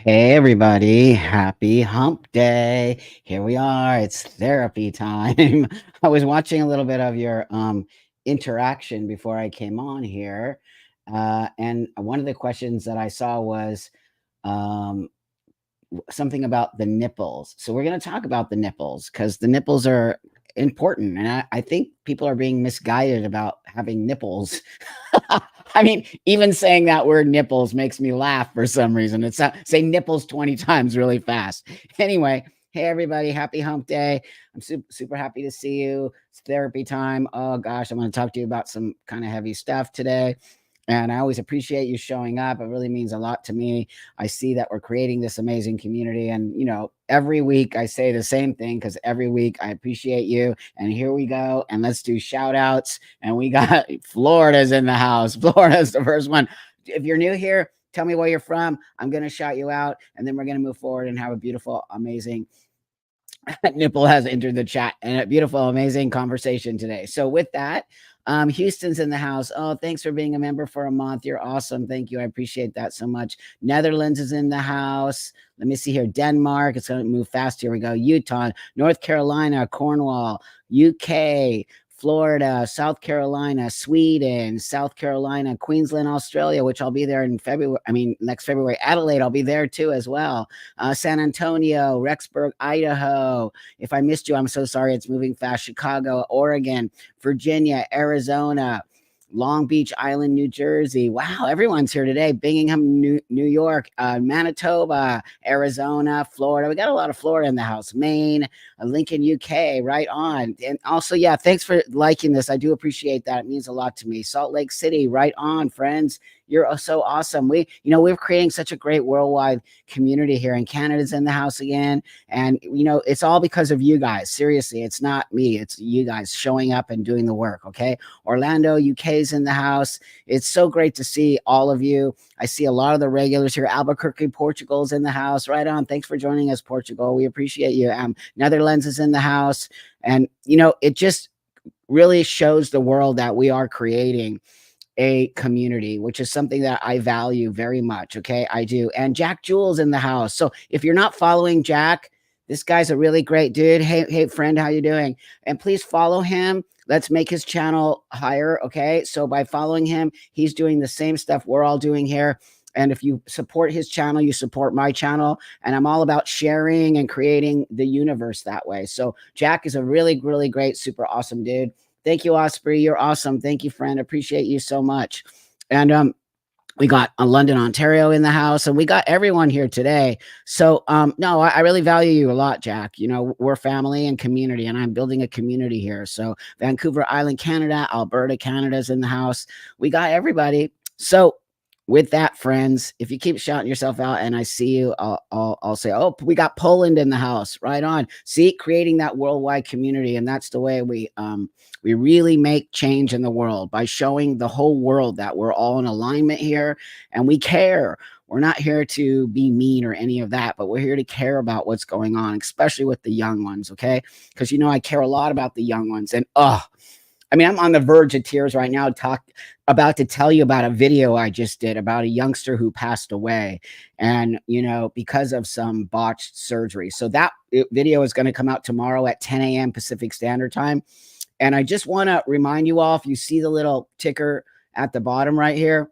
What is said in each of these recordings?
Hey everybody, happy hump day. Here we are. It's therapy time. I was watching a little bit of your interaction before I came on here. And one of the questions that I saw was um, something about the nipples. So we're going to talk about the nipples because the nipples are important. And I think people are being misguided about having nipples. I mean, even saying that word nipples makes me laugh for some reason. It's not, say nipples 20 times really fast. Anyway, hey everybody, happy hump day. I'm super happy to see you. It's therapy time. Oh gosh, I'm going to talk to you about some kind of heavy stuff today. And I always appreciate you showing up. It really means a lot to me. I see that we're creating this amazing community. And, every week I say the same thing because every week I appreciate you. And here we go. And let's do shout outs. And we got Florida's in the house. Florida's the first one. If you're new here, tell me where you're from. I'm going to shout you out. And then we're going to move forward and have a beautiful, amazing Nipple has entered the chat and a beautiful, amazing conversation today. So with that, Houston's in the house. Oh, thanks for being a member for a month. You're awesome. Thank you. I appreciate that so much. Netherlands is in the house. Let me see here. Denmark. It's going to move fast. Here we go. Utah, North Carolina, Cornwall, UK, Florida, South Carolina, Sweden, South Carolina, Queensland, Australia, which I'll be there in February. I mean, next February. Adelaide, I'll be there too as well. San Antonio, Rexburg, Idaho. If I missed you, I'm so sorry. It's moving fast. Chicago, Oregon, Virginia, Arizona, Long Beach Island, New Jersey. Wow, everyone's here today. Birmingham, New York, Manitoba, Arizona, Florida. We got a lot of Florida in the house. Maine, Lincoln, UK, right on. And also, yeah, thanks for liking this. I do appreciate that. It means a lot to me. Salt Lake City, right on, friends. You're so awesome. We're creating such a great worldwide community here, and Canada's in the house again. And, it's all because of you guys. Seriously, it's not me. It's you guys showing up and doing the work. Okay. Orlando, UK's in the house. It's so great to see all of you. I see a lot of the regulars here. Albuquerque, Portugal's in the house. Right on. Thanks for joining us, Portugal. We appreciate you. Netherlands is in the house. And, it just really shows the world that we are creating a community, which is something that I value very much. Okay, I do. And Jack Jules in the house. So if you're not following Jack, this guy's a really great dude. Hey, friend, how you doing? And please follow him. Let's make his channel higher. Okay, so by following him, he's doing the same stuff we're all doing here. And if you support his channel, you support my channel. And I'm all about sharing and creating the universe that way. So Jack is a really, really great, super awesome dude. Thank you, Osprey. You're awesome. Thank you, friend. Appreciate you so much. And we got London, Ontario in the house, and we got everyone here today. So no, I really value you a lot, Jack. We're family and community, and I'm building a community here. So Vancouver Island, Canada, Alberta, Canada's in the house. We got everybody. So with that, friends, if you keep shouting yourself out and I see you, I'll say, oh, we got Poland in the house. Right on. See, creating that worldwide community. And that's the way we really make change in the world, by showing the whole world that we're all in alignment here and we care. We're not here to be mean or any of that, but we're here to care about what's going on, especially with the young ones. Okay. Because, I care a lot about the young ones. And, I'm on the verge of tears right now, about to tell you about a video I just did about a youngster who passed away, and, because of some botched surgery. So that video is going to come out tomorrow at 10 a.m. Pacific Standard Time. And I just want to remind you all, if you see the little ticker at the bottom right here,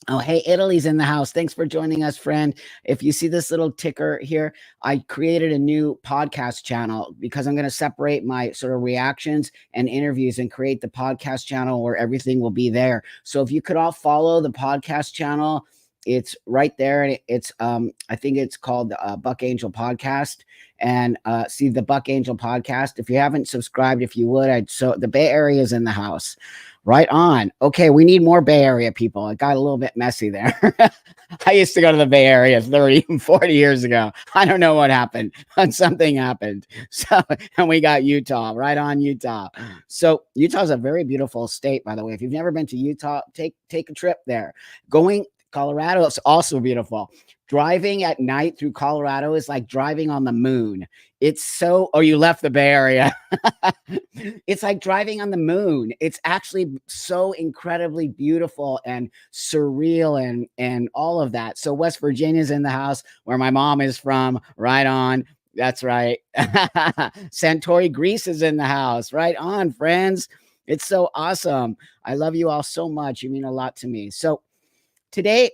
oh, hey, Italy's in the house. Thanks for joining us, friend. If you see this little ticker here, I created a new podcast channel because I'm going to separate my sort of reactions and interviews and create the podcast channel where everything will be there. So if you could all follow the podcast channel, it's right there. And it's, I think it's called Buck Angel Podcast. And see the Buck Angel Podcast. If you haven't subscribed, if you would, so the Bay Area is in the house. Right on. Okay, we need more Bay Area people. It got a little bit messy there. I used to go to the Bay Area 30, 40 years ago. I don't know what happened, but something happened. So, and we got Utah, right on, Utah. So Utah is a very beautiful state, by the way. If you've never been to Utah, take a trip there. Colorado is also beautiful. Driving at night through Colorado is like driving on the moon. It's so oh, you left the Bay Area. It's like driving on the moon. It's actually so incredibly beautiful and surreal and all of that. So West Virginia's in the house where my mom is from. Right on. That's right. Santori, Greece is in the house. Right on, friends. It's so awesome. I love you all so much. You mean a lot to me. So today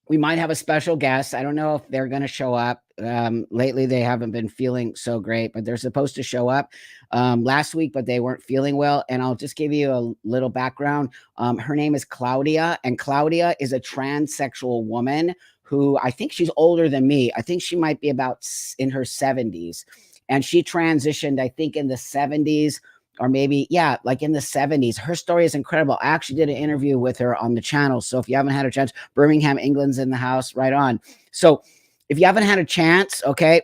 we might have a special guest. I don't know if they're going to show up. Lately, they haven't been feeling so great, but they're supposed to show up last week, but they weren't feeling well. And I'll just give you a little background. Her name is Claudia, and Claudia is a transsexual woman who I think she's older than me. I think she might be about in her 70s. And she transitioned, I think, in the 70s or maybe, yeah, like in the 70s. Her story is incredible. I actually did an interview with her on the channel. So if you haven't had a chance, Birmingham, England's in the house, right on. So if you haven't had a chance, okay,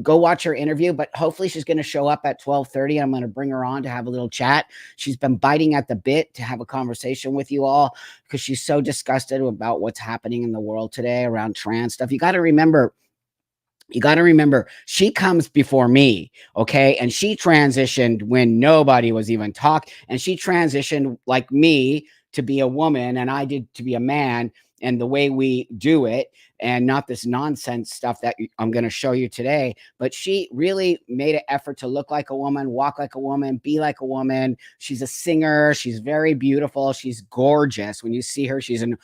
go watch her interview, but hopefully she's going to show up at 12:30. I'm going to bring her on to have a little chat. She's been biting at the bit to have a conversation with you all because she's so disgusted about what's happening in the world today around trans stuff. You got to remember, she comes before me, okay? And she transitioned when nobody was even talking. And she transitioned like me to be a woman, and I did to be a man, and the way we do it, and not this nonsense stuff that I'm going to show you today. But she really made an effort to look like a woman, walk like a woman, be like a woman. She's a singer. She's very beautiful. She's gorgeous. When you see her, she's an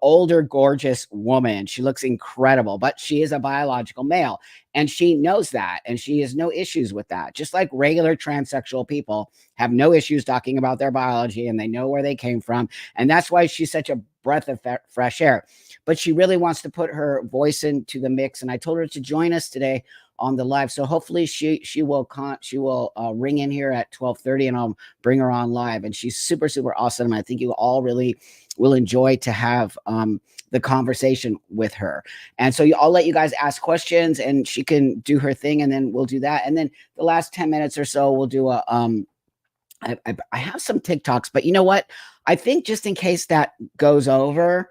older, gorgeous woman. She looks incredible, but she is a biological male, and she knows that, and she has no issues with that. Just like regular transsexual people have no issues talking about their biology, and they know where they came from, and that's why she's such a breath of fresh air. But she really wants to put her voice into the mix, and I told her to join us today on the live. So hopefully she will ring in here at 12:30, and I'll bring her on live. And she's super, super awesome. I think you all really will enjoy to have the conversation with her. And so I'll let you guys ask questions, and she can do her thing, and then we'll do that. And then the last 10 minutes or so, we'll do a I have some TikToks, but you know what? I think just in case that goes over,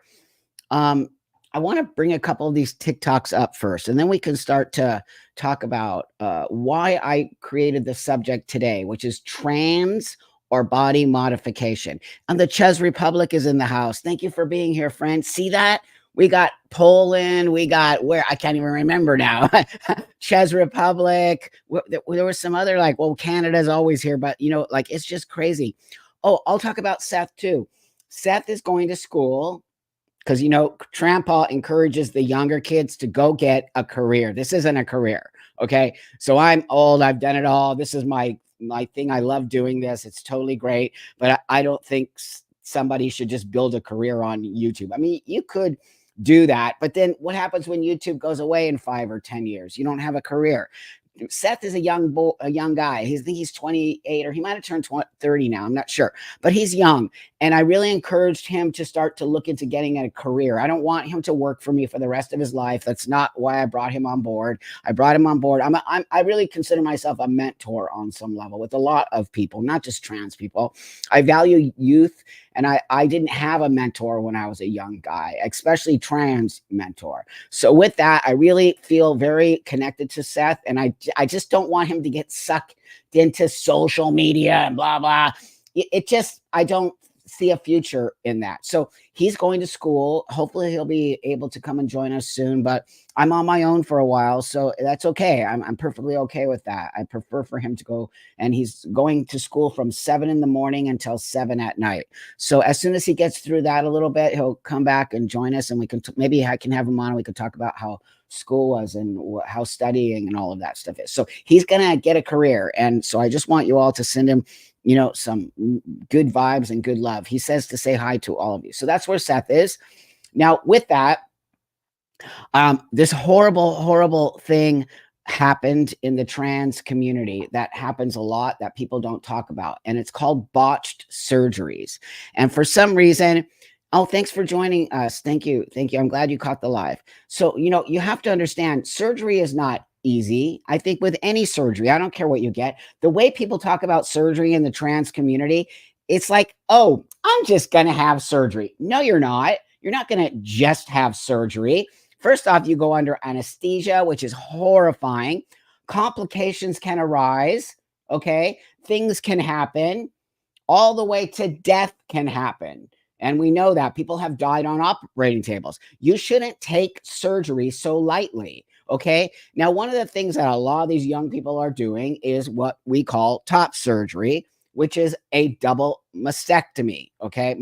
I want to bring a couple of these TikToks up first, and then we can start to talk about why I created the subject today, which is trans or body modification. And the Czech Republic is in the house. Thank you for being here, friends. See that? We got Poland. We got where I can't even remember now. Czech Republic. There was some other like, well, Canada's always here, but you know, like it's just crazy. Oh, I'll talk about Seth too. Seth is going to school because you know Trampa encourages the younger kids to go get a career. This isn't a career, okay? So I'm old. I've done it all. This is my thing. I love doing this. It's totally great, but I don't think somebody should just build a career on YouTube. I mean, you could do that, but then what happens when YouTube goes away in 5 or 10 years? You don't have a career. Seth is a young guy. I think he's 28, or he might have turned 30 now. I'm not sure, but he's young. And I really encouraged him to start to look into getting a career. I don't want him to work for me for the rest of his life. That's not why I brought him on board. I brought him on board. I really consider myself a mentor on some level with a lot of people, not just trans people. I value youth, and I didn't have a mentor when I was a young guy, especially trans mentor. So with that, I really feel very connected to Seth, and I just don't want him to get sucked into social media and blah, blah. I don't see a future in that. So he's going to school. Hopefully he'll be able to come and join us soon, but I'm on my own for a while. So that's okay. I'm perfectly okay with that. I prefer for him to go, and he's going to school from 7 in the morning until 7 at night. So as soon as he gets through that a little bit, he'll come back and join us, and we can, maybe I can have him on and we can talk about how school was and how studying and all of that stuff is. So he's going to get a career. And so I just want you all to send him, you know, some good vibes and good love. He says to say hi to all of you. So that's where Seth is. Now, with that, this horrible thing happened in the trans community that happens a lot that people don't talk about. And it's called botched surgeries. And for some reason, oh, thanks for joining us. Thank you. Thank you. I'm glad you caught the live. So, you know, you have to understand surgery is not easy. I think with any surgery, I don't care what you get, the way people talk about surgery in the trans community, it's like, oh, I'm just going to have surgery. No, you're not. You're not going to just have surgery. First off, you go under anesthesia, which is horrifying. Complications can arise. Okay. Things can happen, all the way to death can happen. And we know that people have died on operating tables. You shouldn't take surgery so lightly. Okay. Now, one of the things that a lot of these young people are doing is what we call top surgery, which is a double mastectomy. Okay.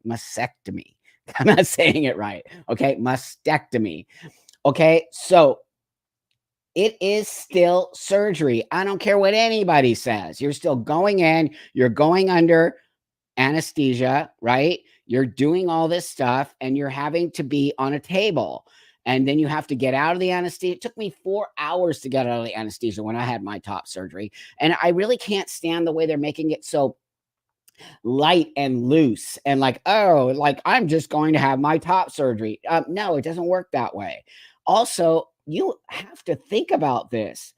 Mastectomy. I'm not saying it right. Okay. Mastectomy. Okay. So it is still surgery. I don't care what anybody says. You're still going in, you're going under anesthesia, right? You're doing all this stuff and you're having to be on a table. And then you have to get out of the anesthesia. It took me 4 hours to get out of the anesthesia when I had my top surgery. And I really can't stand the way they're making it so light and loose and like, oh, like I'm just going to have my top surgery. No, it doesn't work that way. Also, you have to think about this.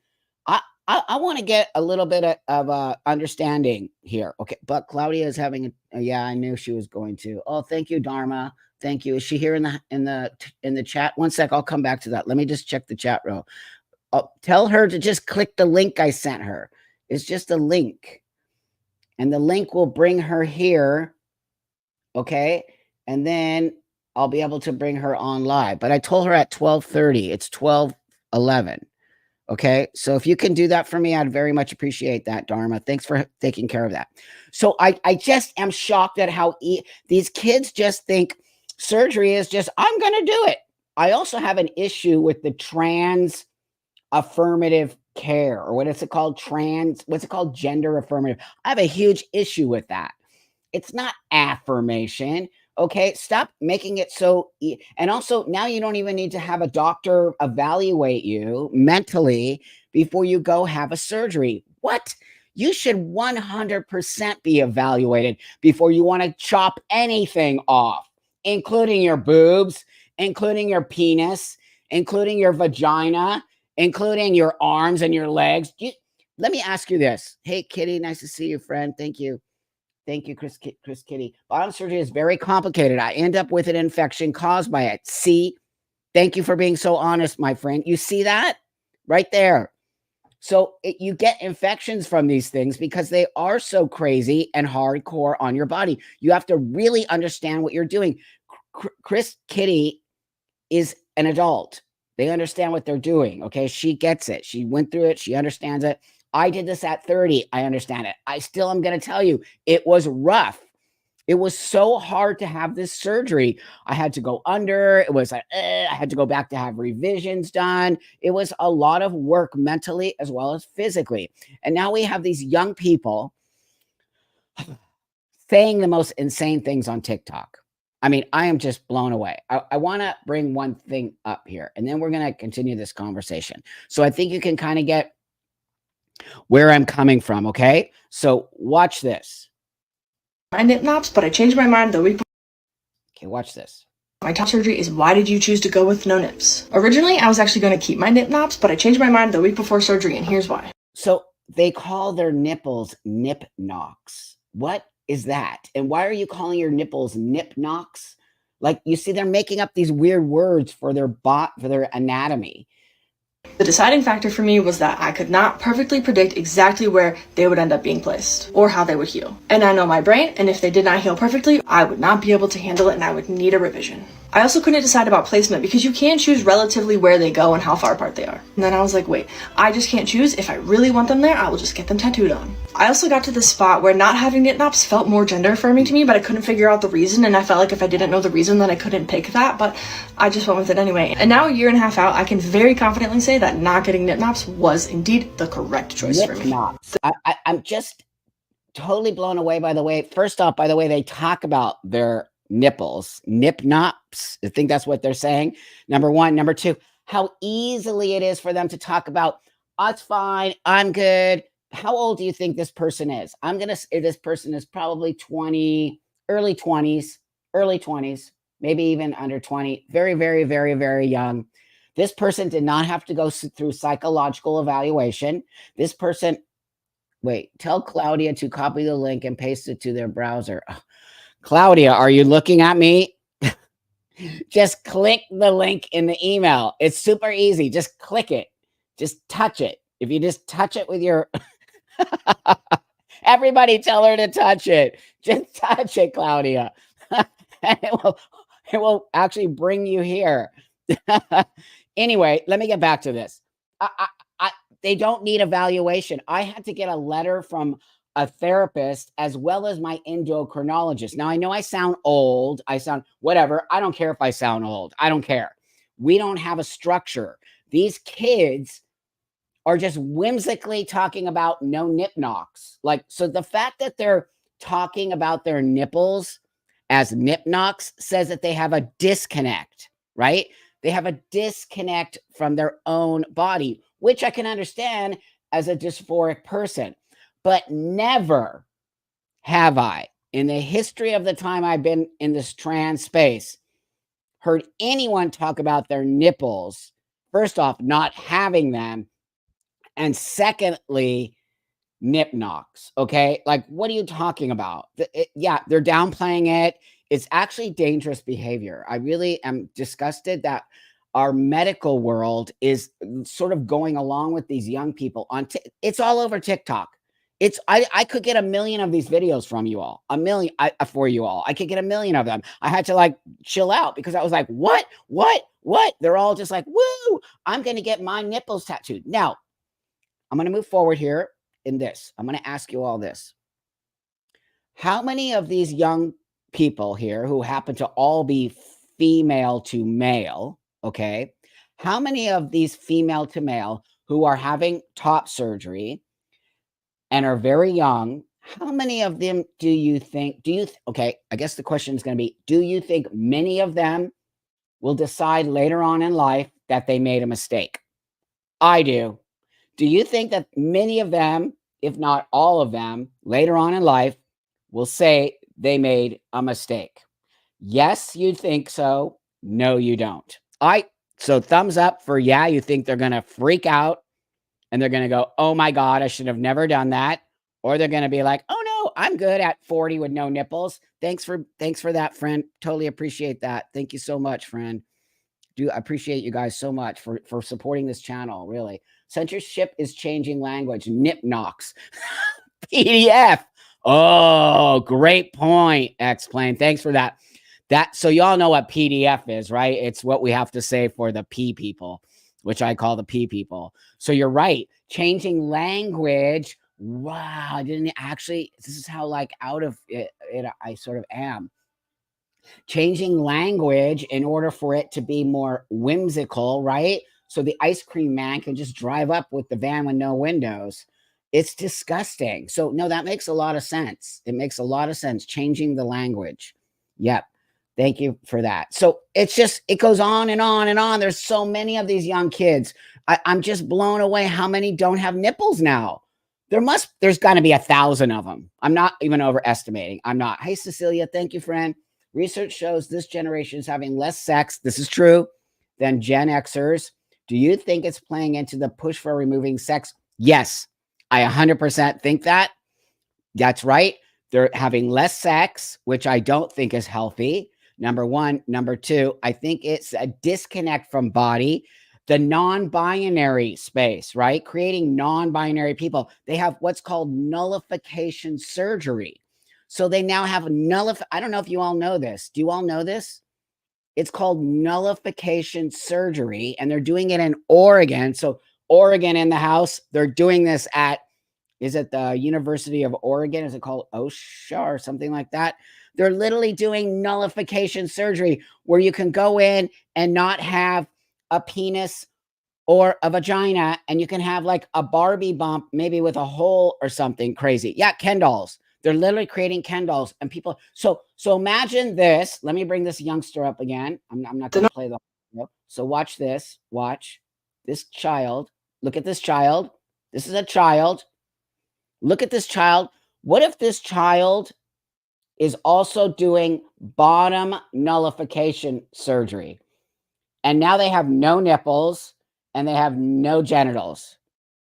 I want to get a little bit of understanding here. Okay, but Claudia is having yeah, I knew she was going to. Oh, thank you, Dharma. Thank you. Is she here in the chat? One sec, I'll come back to that. Let me just check the chat row. Tell her to just click the link I sent her. It's just a link. And the link will bring her here. Okay. And then I'll be able to bring her on live. But I told her at 12:30. It's 12:11. Okay. So if you can do that for me, I'd very much appreciate that, Dharma. Thanks for taking care of that. So I just am shocked at how these kids just think surgery is just, I'm going to do it. I also have an issue with the trans affirmative care, or what is it called? What's it called? Gender affirmative. I have a huge issue with that. It's not affirmation. Okay, stop making it so. And also, now you don't even need to have a doctor evaluate you mentally before you go have a surgery. What? You should 100% be evaluated before you want to chop anything off, including your boobs, including your penis, including your vagina, including your arms and your legs. Let me ask you this. Hey, Kitty, nice to see you, friend. Thank you. Thank you, Chris Kitty. Bottom surgery is very complicated. I end up with an infection caused by it. See, thank you for being so honest, my friend. You see that right there? So you get infections from these things because they are so crazy and hardcore on your body. You have to really understand what you're doing. Chris Kitty is an adult. They understand what they're doing. Okay. She gets it. She went through it. She understands it. I did this at 30. I understand it. I still am going to tell you, it was rough. It was so hard to have this surgery. I had to go under. It was like, I had to go back to have revisions done. It was a lot of work mentally as well as physically. And now we have these young people saying the most insane things on TikTok. I mean, I am just blown away. I want to bring one thing up here, and then we're going to continue this conversation. So I think you can kind of get where I'm coming from, okay? So watch this. My nip naps, but I changed my mind the week before. Okay, watch this. My top surgery is why did you choose to go with no nips? Originally, I was actually going to keep my nip naps, but I changed my mind the week before surgery, and here's why. So they call their nipples nip knocks. What is that? And why are you calling your nipples nip knocks? Like, you see, they're making up these weird words for their anatomy. The deciding factor for me was that I could not perfectly predict exactly where they would end up being placed or how they would heal. And I know my brain, and if they did not heal perfectly, I would not be able to handle it and I would need a revision. I also couldn't decide about placement because you can choose relatively where they go and how far apart they are. And then I was like, wait, I just can't choose. If I really want them there, I will just get them tattooed on. I also got to this spot where not having nip naps felt more gender affirming to me, but I couldn't figure out the reason, and I felt like if I didn't know the reason, then I couldn't pick that, but I just went with it anyway. And now, a year and a half out, I can very confidently say that not getting nip naps was indeed the correct choice for me. I'm just totally blown away by the way, first off, by the way they talk about their nipples, nip naps. I think that's what they're saying. Number one. Number two, how easily it is for them to talk about, oh, it's fine, I'm good. How old do you think this person is? I'm going to say this person is probably 20, early 20s, maybe even under 20. Very, very, very, very young. This person did not have to go through psychological evaluation. This person, wait, tell Claudia to copy the link and paste it to their browser. Oh, Claudia, are you looking at me? Just click the link in the email. It's super easy. Just click it. Just touch it. If you just touch it with your everybody tell her to touch it. Just touch it, Claudia. And it will actually bring you here. Anyway, let me get back to this. I, they don't need evaluation. I had to get a letter from a therapist as well as my endocrinologist. Now, I know I sound old. I sound whatever. I don't care if I sound old. I don't care. We don't have a structure. These kids are just whimsically talking about no nip knocks. Like, so the fact that they're talking about their nipples as nip knocks says that they have a disconnect, right? They have a disconnect from their own body, which I can understand as a dysphoric person. But never have I, in the history of the time I've been in this trans space, heard anyone talk about their nipples, first off, not having them, and secondly, nip knocks. Okay. Like, what are you talking about? Yeah, they're downplaying it. It's actually dangerous behavior. I really am disgusted that our medical world is sort of going along with these young people on it's all over TikTok. I could get a million of these videos from you all, a million for you all. I could get a million of them. I had to like chill out because I was like, what? They're all just like, woo, I'm going to get my nipples tattooed. Now, I'm going to move forward here in this. I'm going to ask you all this. How many of these young people here who happen to all be female to male, okay? How many of these female to male who are having top surgery and are very young, how many of them do you think, okay, I guess the question is going to be, do you think many of them will decide later on in life that they made a mistake? I do. Do you think that many of them, if not all of them, later on in life will say they made a mistake? Yes, you think so. No, you don't. So thumbs up for yeah, you think they're going to freak out and they're going to go, "Oh my god, I should have never done that." Or they're going to be like, "Oh no, I'm good at 40 with no nipples." Thanks for that, friend. Totally appreciate that. Thank you so much, friend. I appreciate you guys so much for supporting this channel, really. Censorship is changing language. Nip knocks. PDF. Oh, great point, Explain. Thanks for that. So y'all know what PDF is, right? It's what we have to say for the P people, which I call the P people. So you're right. Changing language. Wow, I didn't actually, this is how like out of it I sort of am. Changing language in order for it to be more whimsical, right? So the ice cream man can just drive up with the van with no windows. It's disgusting. So no, that makes a lot of sense. It makes a lot of sense. Changing the language. Yep. Thank you for that. So it's just, it goes on and on and on. There's so many of these young kids. I'm just blown away how many don't have nipples now. There's got to be 1,000 of them. I'm not even overestimating. I'm not. Hey, Cecilia, thank you, friend. Research shows this generation is having less sex, this is true, than Gen Xers. Do you think it's playing into the push for removing sex? Yes, I 100% think that. That's right. They're having less sex, which I don't think is healthy. Number one. Number two, I think it's a disconnect from body. The non-binary space, right? Creating non-binary people. They have what's called nullification surgery. So they now have I don't know if you all know this. Do you all know this? It's called nullification surgery, and they're doing it in Oregon. So Oregon in the house, they're doing this at, is it the University of Oregon? Is it called OSHA or something like that? They're literally doing nullification surgery where you can go in and not have a penis or a vagina, and you can have like a Barbie bump, maybe with a hole or something crazy. Yeah, Ken dolls. They're literally creating Ken dolls, and people. So imagine this. Let me bring this youngster up again. I'm not going to play the. So watch this. Watch this child. Look at this child. This is a child. Look at this child. What if this child is also doing bottom nullification surgery, and now they have no nipples and they have no genitals,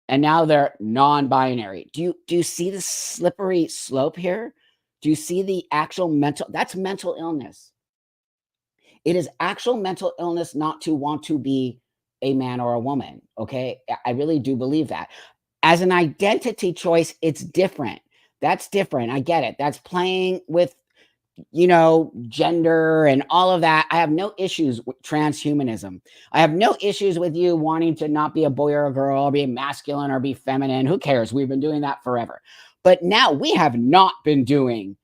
and now they're non-binary? Do you see the slippery slope here? Do you see the actual that's mental illness? It is actual mental illness not to want to be a man or a woman. Okay. I really do believe that. As an identity choice, it's different. That's different. I get it. That's playing with, gender and all of that. I have no issues with transhumanism. I have no issues with you wanting to not be a boy or a girl, or be masculine or be feminine. Who cares? We've been doing that forever. But now we have not been doing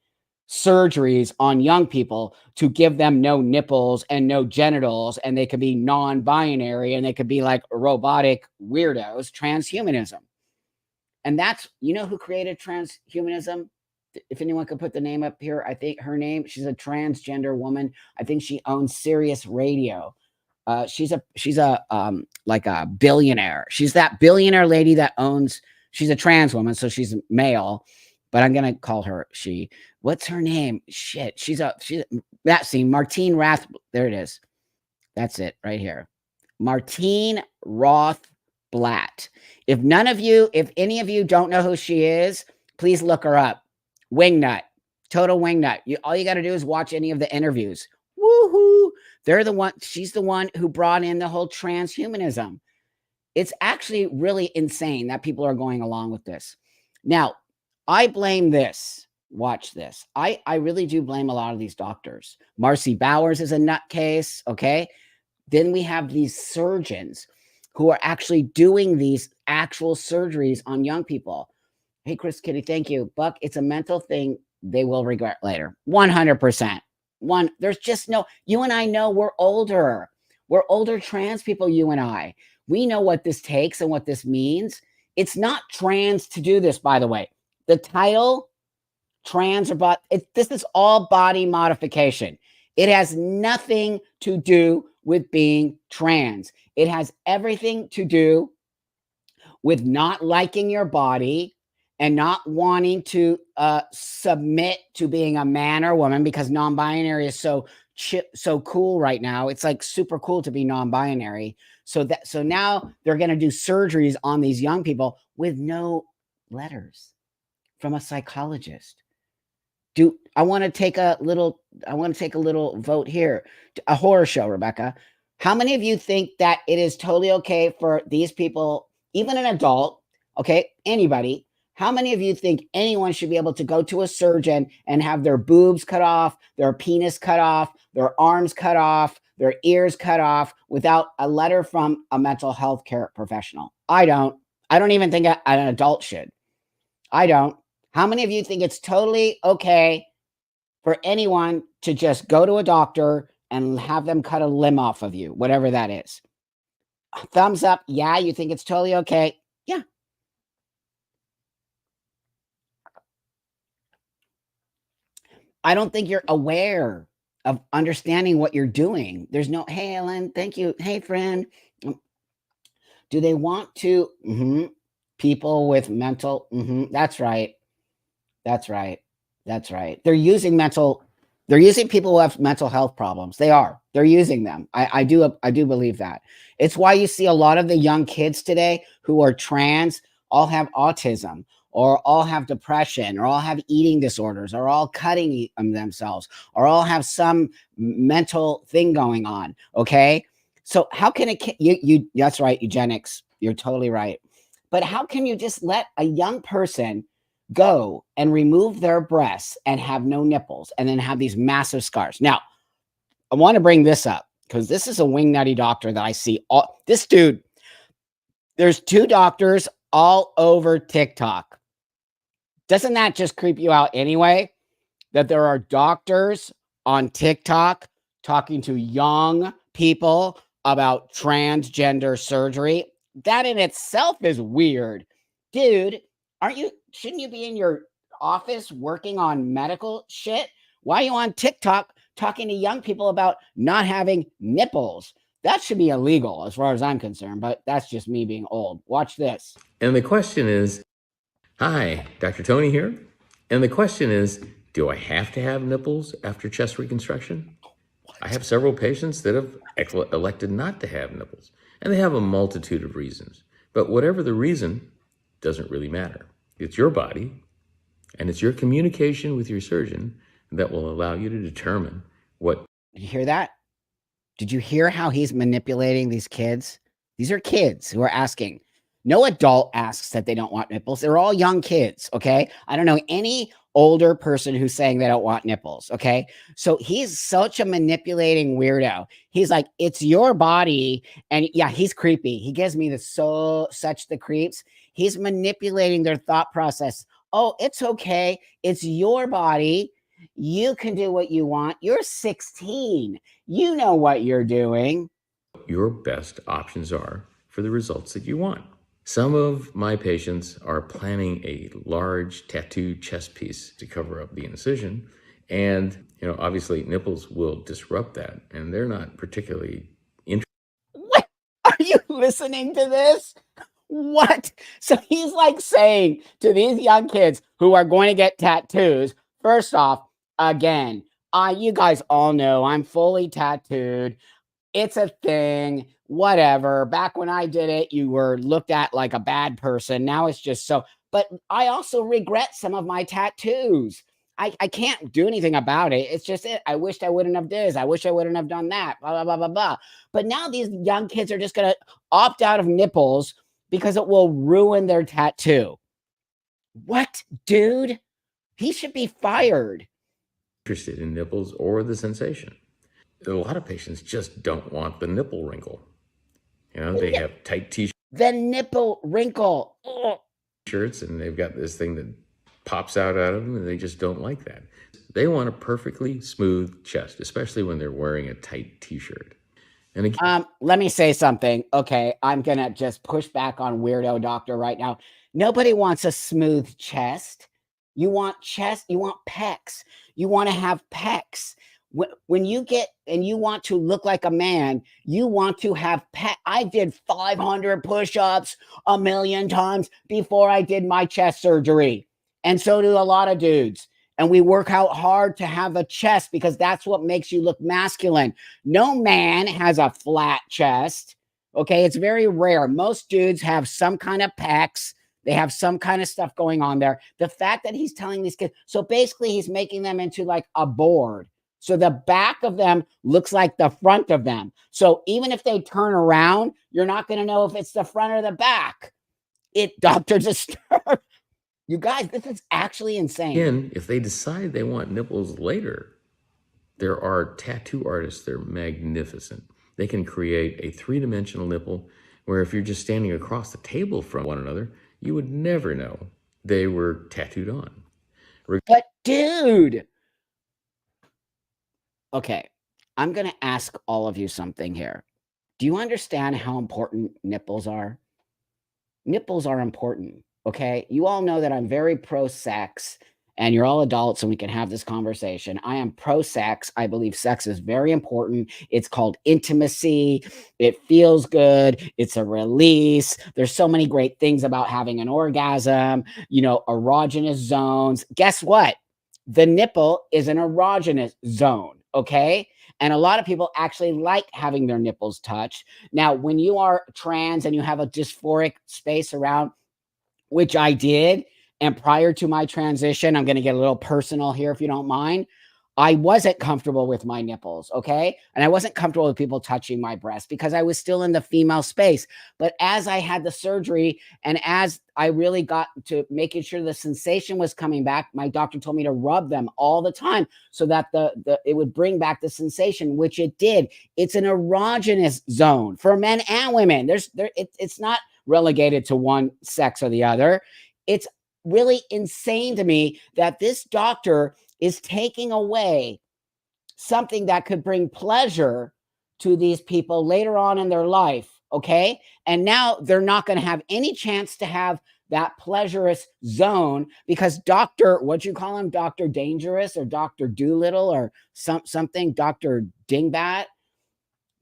surgeries on young people to give them no nipples and no genitals, and they could be non-binary and they could be like robotic weirdos. Transhumanism. And that's, who created transhumanism? If anyone could put the name up here, I think her name, she's a transgender woman. I think she owns Sirius Radio. She's a like a billionaire. She's that billionaire lady that owns, she's a trans woman, so she's male, but I'm gonna call her she. What's her name? Shit. She's that scene, Martine Rath. There it is. That's it right here. Martine Rothblatt. If any of you don't know who she is, please look her up. Wingnut, total wingnut. All you got to do is watch any of the interviews. Woohoo! She's the one who brought in the whole transhumanism. It's actually really insane that people are going along with this. Now, I blame this. Watch this. I really do blame a lot of these doctors. Marcy Bowers is a nutcase, okay? Then we have these surgeons who are actually doing these actual surgeries on young people. Hey, Chris Kitty, thank you. Buck, it's a mental thing they will regret later. 100%. There's just no, you and I know we're older. We're older trans people, you and I. We know what this takes and what this means. It's not trans to do this, by the way. The title, trans or bot, this is all body modification. It has nothing to do with being trans. It has everything to do with not liking your body and not wanting to submit to being a man or woman, because non-binary is so cool right now. It's like super cool to be non-binary. So now they're going to do surgeries on these young people with no letters from a psychologist. I want to take a little vote here. A horror show, Rebecca. How many of you think that it is totally okay for these people, even an adult, okay, anybody, how many of you think anyone should be able to go to a surgeon and have their boobs cut off, their penis cut off, their arms cut off, their ears cut off without a letter from a mental health care professional? I don't. I don't even think an adult should. I don't. How many of you think it's totally okay for anyone to just go to a doctor and have them cut a limb off of you, whatever that is? Thumbs up. Yeah, you think it's totally okay. Yeah. I don't think you're aware of understanding what you're doing. There's no, hey, Ellen, thank you. Hey, friend. Do they want to? People with mental, that's right. That's right. That's right. They're using people who have mental health problems. They're using them. I do believe that. It's why you see a lot of the young kids today who are trans all have autism, or all have depression, or all have eating disorders, or all cutting themselves, or all have some mental thing going on. Okay. So how can you that's right, eugenics. You're totally right. But how can you just let a young person go and remove their breasts and have no nipples and then have these massive scars? Now, I want to bring this up because this is a wingnutty doctor that I see. This dude, there's 2 doctors all over TikTok. Doesn't that just creep you out anyway? That there are doctors on TikTok talking to young people about transgender surgery. That in itself is weird. Dude, shouldn't you be in your office working on medical shit? Why are you on TikTok talking to young people about not having nipples? That should be illegal as far as I'm concerned, but that's just me being old. Watch this. And the question is, hi, Dr. Tony here. And the question is, do I have to have nipples after chest reconstruction? I have several patients that have elected not to have nipples, and they have a multitude of reasons. But whatever the reason, doesn't really matter. It's your body, and it's your communication with your surgeon that will allow you to determine what. Did you hear that? Did you hear how he's manipulating these kids? These are kids who are asking. No adult asks that they don't want nipples. They're all young kids, okay? I don't know any older person who's saying they don't want nipples, okay? So he's such a manipulating weirdo. He's like, it's your body. And yeah, he's creepy. He gives me such the creeps. He's manipulating their thought process. Oh, it's okay. It's your body. You can do what you want. You're 16. You know what you're doing. Your best options are for the results that you want. Some of my patients are planning a large tattoo chest piece to cover up the incision. And, obviously nipples will disrupt that. And they're not particularly interested. What? Are you listening to this? What? So he's like saying to these young kids who are going to get tattoos, first off, again, you guys all know I'm fully tattooed. It's a thing, whatever. Back when I did it, you were looked at like a bad person. Now it's just so, but I also regret some of my tattoos. I can't do anything about it. It's just it. I wished I wouldn't have this. I wish I wouldn't have done that. Blah, blah, blah, blah, blah. But now these young kids are just going to opt out of nipples because it will ruin their tattoo. What, dude? He should be fired. Interested in nipples or the sensation. A lot of patients just don't want the nipple wrinkle. They have tight t-shirts. The nipple wrinkle. Ugh. Shirts, and they've got this thing that pops out of them, and they just don't like that. They want a perfectly smooth chest, especially when they're wearing a tight t-shirt. And again, let me say something. Okay, I'm gonna just push back on weirdo doctor right now. Nobody wants a smooth chest. You want chest, you want pecs. You want to have pecs. When you get and you want to look like a man, you want to have pec. I did 500 push-ups a million times before I did my chest surgery. And so do a lot of dudes. And we work out hard to have a chest because that's what makes you look masculine. No man has a flat chest. Okay, it's very rare. Most dudes have some kind of pecs. They have some kind of stuff going on there. The fact that he's telling these kids, so basically he's making them into like a board. So the back of them looks like the front of them. So even if they turn around, you're not going to know if it's the front or the back. Dr. Disturb. You guys, this is actually insane. Again, if they decide they want nipples later, there are tattoo artists. They're magnificent. They can create a three-dimensional nipple where if you're just standing across the table from one another, you would never know they were tattooed on. But dude, okay, I'm going to ask all of you something here. Do you understand how important nipples are? Nipples are important, okay? You all know that I'm very pro-sex, and you're all adults and we can have this conversation. I am pro-sex. I believe sex is very important. It's called intimacy. It feels good. It's a release. There's so many great things about having an orgasm, erogenous zones. Guess what? The nipple is an erogenous zone, okay? And a lot of people actually like having their nipples touched. Now, when you are trans and you have a dysphoric space around, which I did, and prior to my transition, I'm going to get a little personal here if you don't mind. I wasn't comfortable with my nipples, okay? And I wasn't comfortable with people touching my breast because I was still in the female space. But as I had the surgery and as I really got to making sure the sensation was coming back, my doctor told me to rub them all the time so that it would bring back the sensation, which it did. It's an erogenous zone for men and women. It's not relegated to one sex or the other. It's really insane to me that this doctor is taking away something that could bring pleasure to these people later on in their life, okay? And now they're not going to have any chance to have that pleasurous zone because what you call him, Dr. Dangerous or Dr. Doolittle or something, Dr. Dingbat,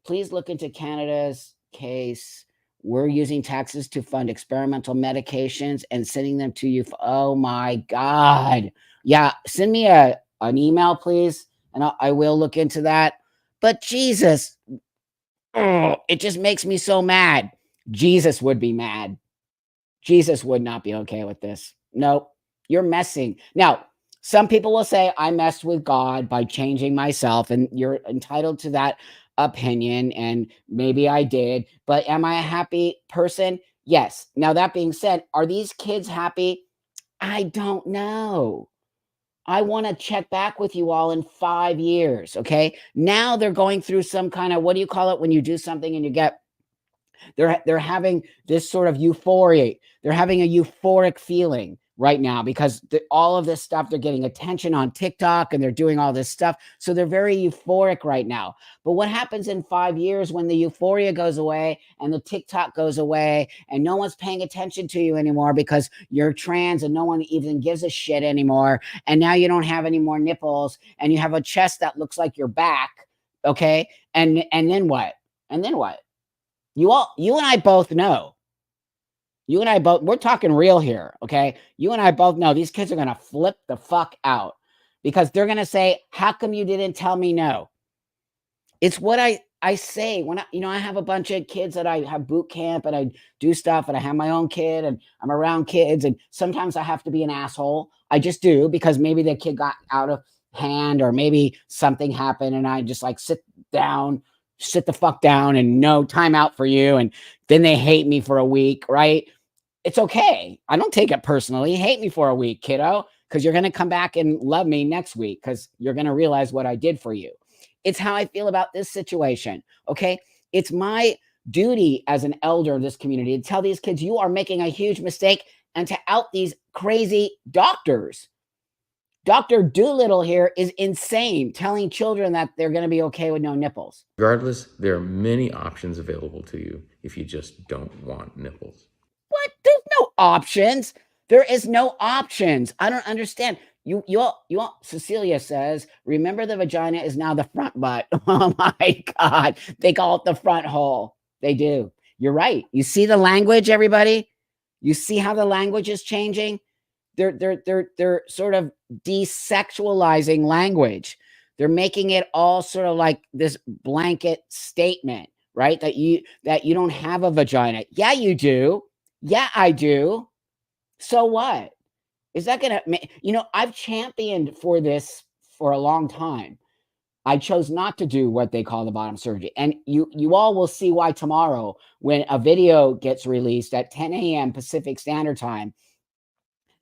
please look into Canada's case. We're using taxes to fund experimental medications and sending them to you. Oh my God. Yeah, send me an email, please, and I will look into that. But Jesus, it just makes me so mad. Jesus would be mad. Jesus would not be okay with this. Nope, you're messing. Now, some people will say I messed with God by changing myself, and you're entitled to that. opinion, and maybe I did, but am I a happy person? Yes. Now, that being said, are these kids happy? I don't know. I want to check back with you all in 5 years, okay? Now they're going through some kind of, what do you call it when you do something and you get, they're having this sort of euphoria. They're having a euphoric feeling right now because all of this stuff, they're getting attention on TikTok and they're doing all this stuff. So they're very euphoric right now. But what happens in 5 years when the euphoria goes away and the TikTok goes away and no one's paying attention to you anymore because you're trans and no one even gives a shit anymore. And now you don't have any more nipples and you have a chest that looks like your back. Okay. And then what? And then what? You and I both know. You and I both, we're talking real here, okay? You and I both know these kids are going to flip the fuck out because they're going to say, how come you didn't tell me no? It's what I say when I have a bunch of kids that I have boot camp and I do stuff and I have my own kid and I'm around kids and sometimes I have to be an asshole. I just do because maybe the kid got out of hand or maybe something happened and I just like sit the fuck down and no time out for you. And then they hate me for a week, right? It's okay. I don't take it personally. Hate me for a week, kiddo, because you're going to come back and love me next week because you're going to realize what I did for you. It's how I feel about this situation. Okay. It's my duty as an elder of this community to tell these kids you are making a huge mistake and to out these crazy doctors. Dr. Doolittle here is insane, telling children that they're going to be okay with no nipples. Regardless, there are many options available to you if you just don't want nipples. What? There's no options. There is no options. I don't understand. You all, Cecilia says, remember the vagina is now the front butt. Oh my God. They call it the front hole. They do. You're right. You see the language, everybody? You see how the language is changing? They're sort of desexualizing language. They're making it all sort of like this blanket statement, right? That you don't have a vagina. Yeah, you do. Yeah, I do. So what? Is that gonna I've championed for this for a long time. I chose not to do what they call the bottom surgery. And you all will see why tomorrow when a video gets released at 10 a.m. Pacific Standard Time.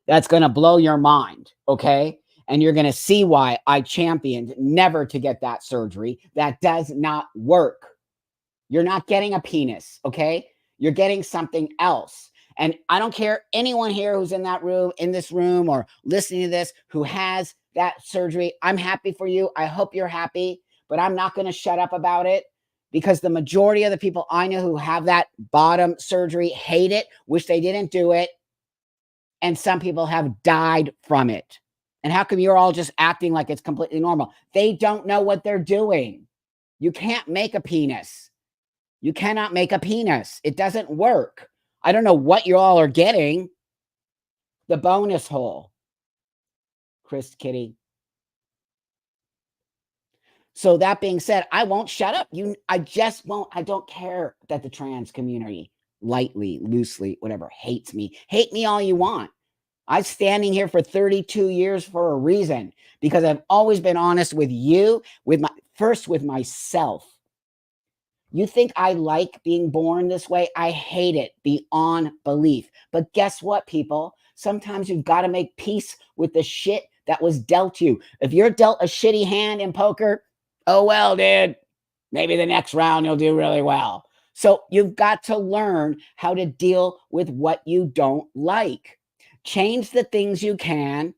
That's going to blow your mind, okay? And you're going to see why I championed never to get that surgery. That does not work. You're not getting a penis, okay? You're getting something else. And I don't care anyone here who's in that room, in this room, or listening to this who has that surgery. I'm happy for you. I hope you're happy, but I'm not going to shut up about it because the majority of the people I know who have that bottom surgery hate it, wish they didn't do it. And some people have died from it. And how come you're all just acting like it's completely normal? They don't know what they're doing. You can't make a penis. You cannot make a penis. It doesn't work. I don't know what you all are getting. The bonus hole. Chris Kitty. So that being said, I won't shut up. I just won't. I don't care that the trans community lightly, loosely, whatever, hates me. Hate me all you want. I'm standing here for 32 years for a reason, because I've always been honest with you, with myself. You think I like being born this way? I hate it beyond belief. But guess what, people? Sometimes you've got to make peace with the shit that was dealt you. If you're dealt a shitty hand in poker, oh well, dude. Maybe the next round you'll do really well. So you've got to learn how to deal with what you don't like. Change the things you can,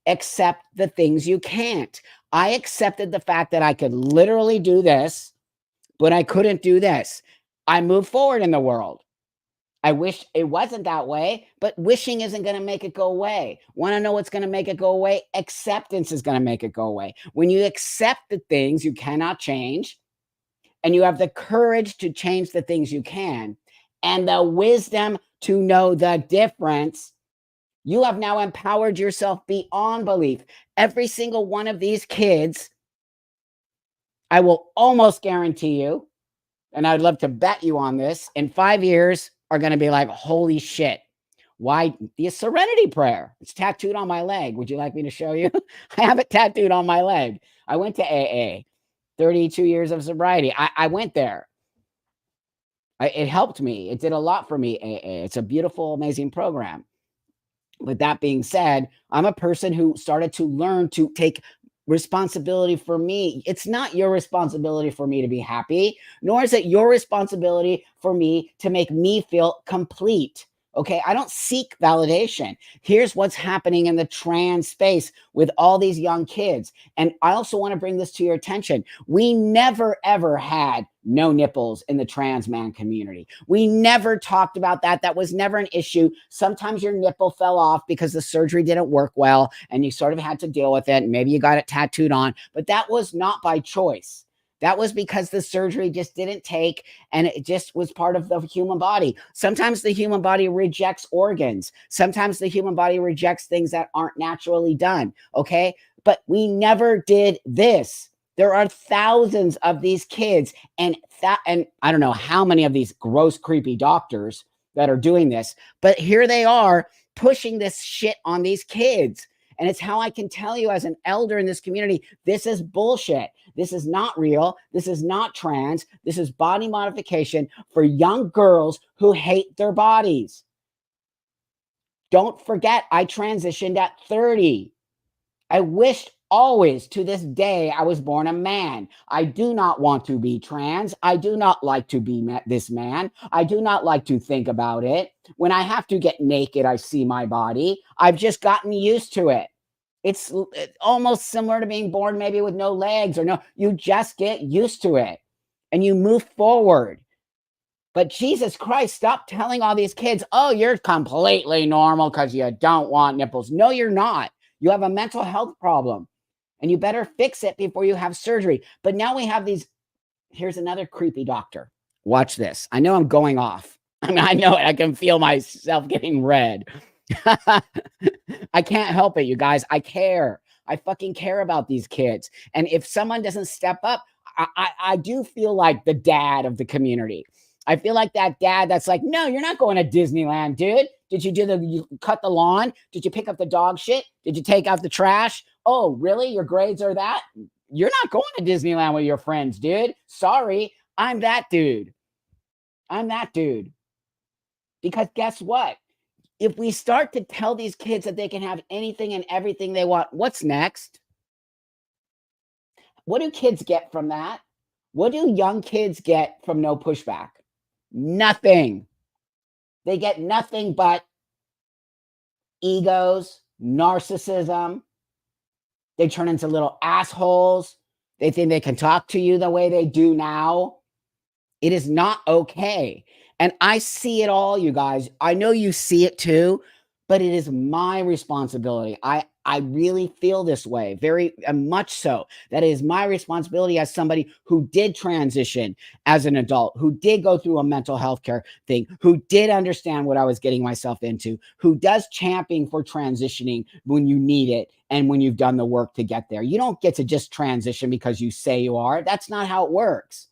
accept the things you can't. I accepted the fact that I could literally do this, but I couldn't do this. I moved forward in the world. I wish it wasn't that way, but wishing isn't going to make it go away. Want to know what's going to make it go away? Acceptance is going to make it go away. When you accept the things you cannot change, and you have the courage to change the things you can, and the wisdom to know the difference, you have now empowered yourself beyond belief. Every single one of these kids, I will almost guarantee you, and I'd love to bet you on this, in 5 years are going to be like, holy shit. Why? The Serenity Prayer. It's tattooed on my leg. Would you like me to show you? I have it tattooed on my leg. I went to AA. 32 years of sobriety. I went there. It helped me. It did a lot for me, AA. It's a beautiful, amazing program. With that being said, I'm a person who started to learn to take responsibility for me. It's not your responsibility for me to be happy, nor is it your responsibility for me to make me feel complete. Okay, I don't seek validation. Here's what's happening in the trans space with all these young kids. And I also want to bring this to your attention. We never, ever had no nipples in the trans man community. We never talked about that. That was never an issue. Sometimes your nipple fell off because the surgery didn't work well and you sort of had to deal with it. And maybe you got it tattooed on, but that was not by choice. That was because the surgery just didn't take, and it just was part of the human body. Sometimes the human body rejects organs. Sometimes the human body rejects things that aren't naturally done. Okay. But we never did this. There are thousands of these kids, and I don't know how many of these gross, creepy doctors that are doing this, but here they are pushing this shit on these kids. And it's how I can tell you, as an elder in this community, this is bullshit. This is not real. This is not trans. This is body modification for young girls who hate their bodies. Don't forget, I transitioned at 30. I wished always to this day I was born a man. I do not want to be trans. I do not like to be this man. I do not like to think about it. When I have to get naked, I see my body. I've just gotten used to it. It's almost similar to being born maybe with no legs or no, you just get used to it and you move forward. But Jesus Christ, stop telling all these kids, oh, you're completely normal because you don't want nipples. No, you're not. You have a mental health problem and you better fix it before you have surgery. But now we have these. Here's another creepy doctor. Watch this. I know I'm going off. I mean, I know it. I can feel myself getting red. I can't help it, you guys. I care. I fucking care about these kids. And if someone doesn't step up, I do feel like the dad of the community. I feel like that dad that's like, no, you're not going to Disneyland, dude. Did you cut the lawn? Did you pick up the dog shit? Did you take out the trash? Oh, really? Your grades are that? You're not going to Disneyland with your friends, dude. Sorry. I'm that dude. I'm that dude. Because guess what? If we start to tell these kids that they can have anything and everything they want, what's next? What do kids get from that? What do young kids get from no pushback? Nothing. They get nothing but egos, narcissism. They turn into little assholes. They think they can talk to you the way they do now. It is not okay. And I see it all, you guys. I know you see it too, but it is my responsibility. I really feel this way, very much so. That is my responsibility as somebody who did transition as an adult, who did go through a mental health care thing, who did understand what I was getting myself into, who does championing for transitioning when you need it and when you've done the work to get there. You don't get to just transition because you say you are. That's not how it works.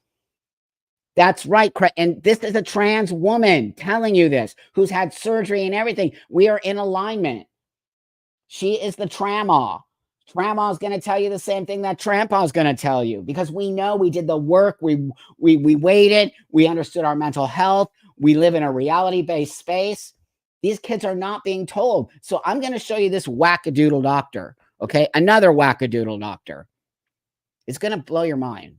That's right. And this is a trans woman telling you this, who's had surgery and everything. We are in alignment. She is the trama. Trama is going to tell you the same thing that Trampa is going to tell you, because we know we did the work. We waited. We understood our mental health. We live in a reality-based space. These kids are not being told. So I'm going to show you this wackadoodle doctor. Okay. Another wackadoodle doctor. It's going to blow your mind.